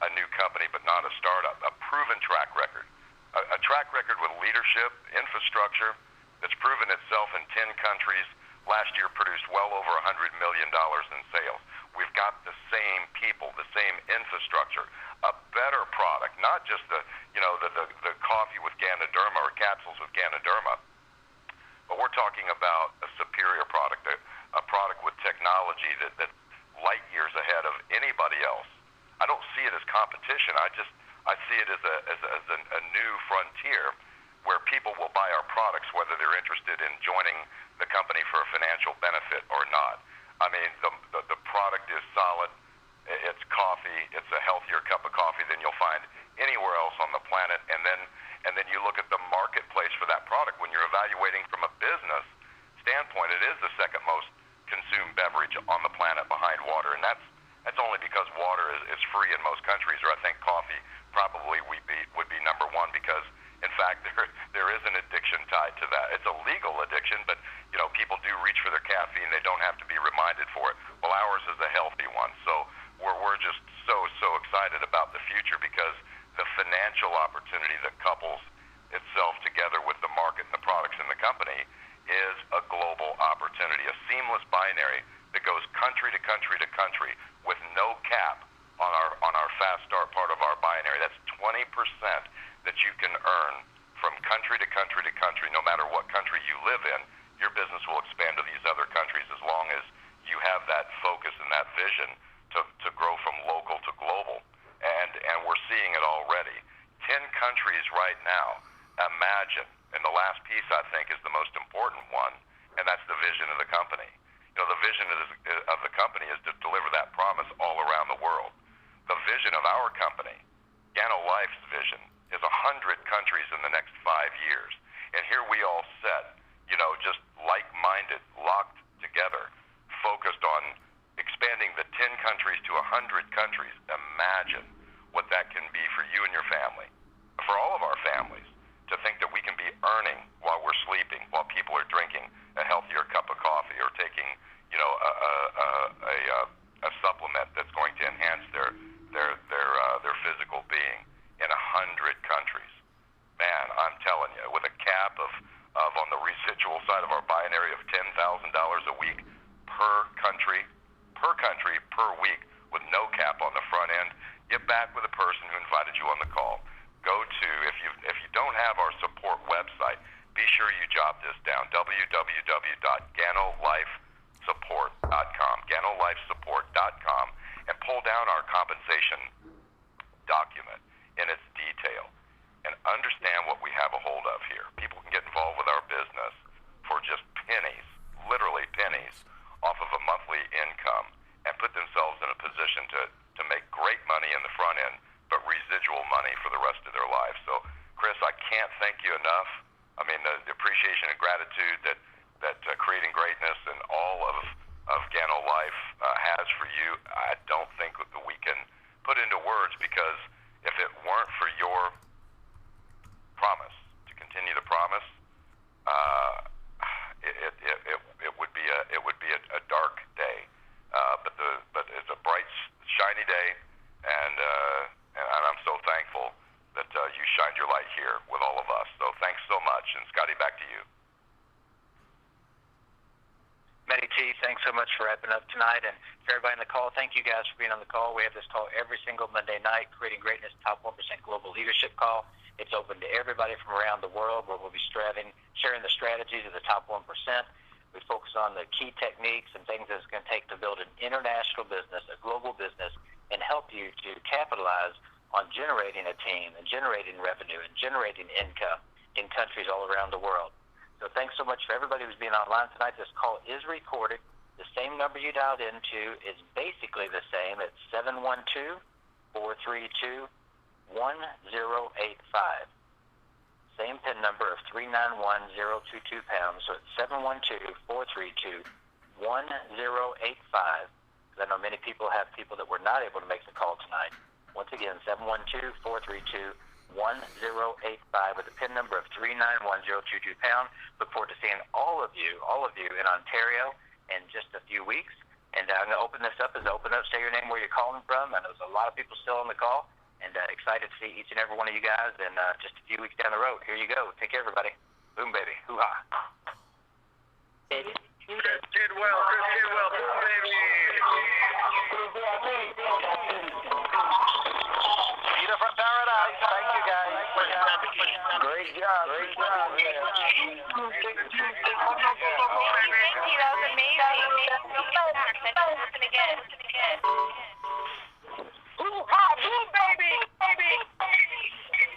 a new company, but not a startup, a proven track record. A track record with leadership, infrastructure, that's proven itself in 10 countries. Last year produced well over $100 million in sales. We've got the same people, the same infrastructure, a better product, not just the coffee with Ganoderma or capsules with Ganoderma, but we're talking about a superior product, a product with technology that light years ahead of anybody else. I don't see it as competition. I see it as a new frontier where people will buy our products whether they're interested in joining the company for a financial benefit or not. I mean, the product is solid. It's coffee. It's a healthier cup of coffee than you'll find anywhere else on the planet. And then you look at the marketplace for that product. When you're evaluating from a business standpoint, it is the second most consumed beverage on the planet behind water. And that's only because water is free in most countries, or I think coffee probably would be number one, because in fact there is an addiction tied to that. It's a legal addiction, but people do reach for their caffeine. They don't have to be reminded for it. Well, ours is a healthy one. So we're just so excited about the future, because the financial opportunity that couples itself together with the market and the products in the company is a global opportunity, a seamless binary that goes country to country to country with no cap on our fast start part of our binary. That's 20% that you can earn from country to country to country. No matter what country you live in, your business will expand to these other countries as long as you have that focus and that vision to grow from local to global. And we're seeing it already. 10 countries right now. Imagine. And the last piece, I think, is the most important one, and that's the vision of the company. The vision of the company is to deliver that promise all around the world. The vision of our company, GanoLife's vision, is 100 countries in the next 5 years. And here we all set, just like-minded, locked together, focused on expanding the 10 countries to 100 countries. Imagine what that can be for you and your family, for all of our families, to think that we can be earning while we're sleeping, while people are drinking a healthier cup of coffee or taking, a supplement that's going to enhance their physical being in 100 countries. Man, I'm telling you, with a cap of on the residual side of our binary of $10,000 a week per country per week, with no cap on the front end, get back with the person who invited you on the call. Go to, if you don't have our support website, be sure you jot this down, www.ganolifesupport.com, ganolifesupport.com, and pull down our compensation document in its details. have a hold of here. People can get involved with our business for just pennies, literally pennies, off of a monthly income and put themselves in a position to make great money in the front end, but residual money for the rest of their lives. So, Chris, I can't thank you enough. I mean, the appreciation and gratitude that Creating Greatness and all of GanoLife has for you, I don't think that we can put into words, because if it weren't for your promise to continue the promise, it would be a dark day. But it's a bright, shiny day, and I'm so thankful that you shined your light here with all of us. So thanks so much, and Scotty, back to you. Matty T, thanks so much for wrapping up tonight. And for everybody on the call, thank you guys for being on the call. We have this call every single Monday night, Creating Greatness Top 1% Global Leadership Call. It's open to everybody from around the world, where we'll be sharing the strategies of the top 1%. We focus on the key techniques and things that it's going to take to build an international business, a global business, and help you to capitalize on generating a team and generating revenue and generating income in countries all around the world. So thanks so much for everybody who's been online tonight. This call is recorded. The same number you dialed into is basically the same. It's 712-432-1085. Same PIN number of 391022 pounds. So it's 712-432-1085. Because I know many people have people that were not able to make the call tonight. Once again, 712-432-1085 with a PIN number of 391022 pound. Look forward to seeing all of you in Ontario in just a few weeks. And I'm going to open this up. Say your name, where you're calling from. I know there's a lot of people still on the call, and excited to see each and every one of you guys in just a few weeks down the road. Here you go. Take care, everybody. Boom, baby. Hoo-ha. Chris Tidwell, boom, baby. Peter from Paradise, thank you guys. Great job. Thank you, that was amazing. Let's listen again.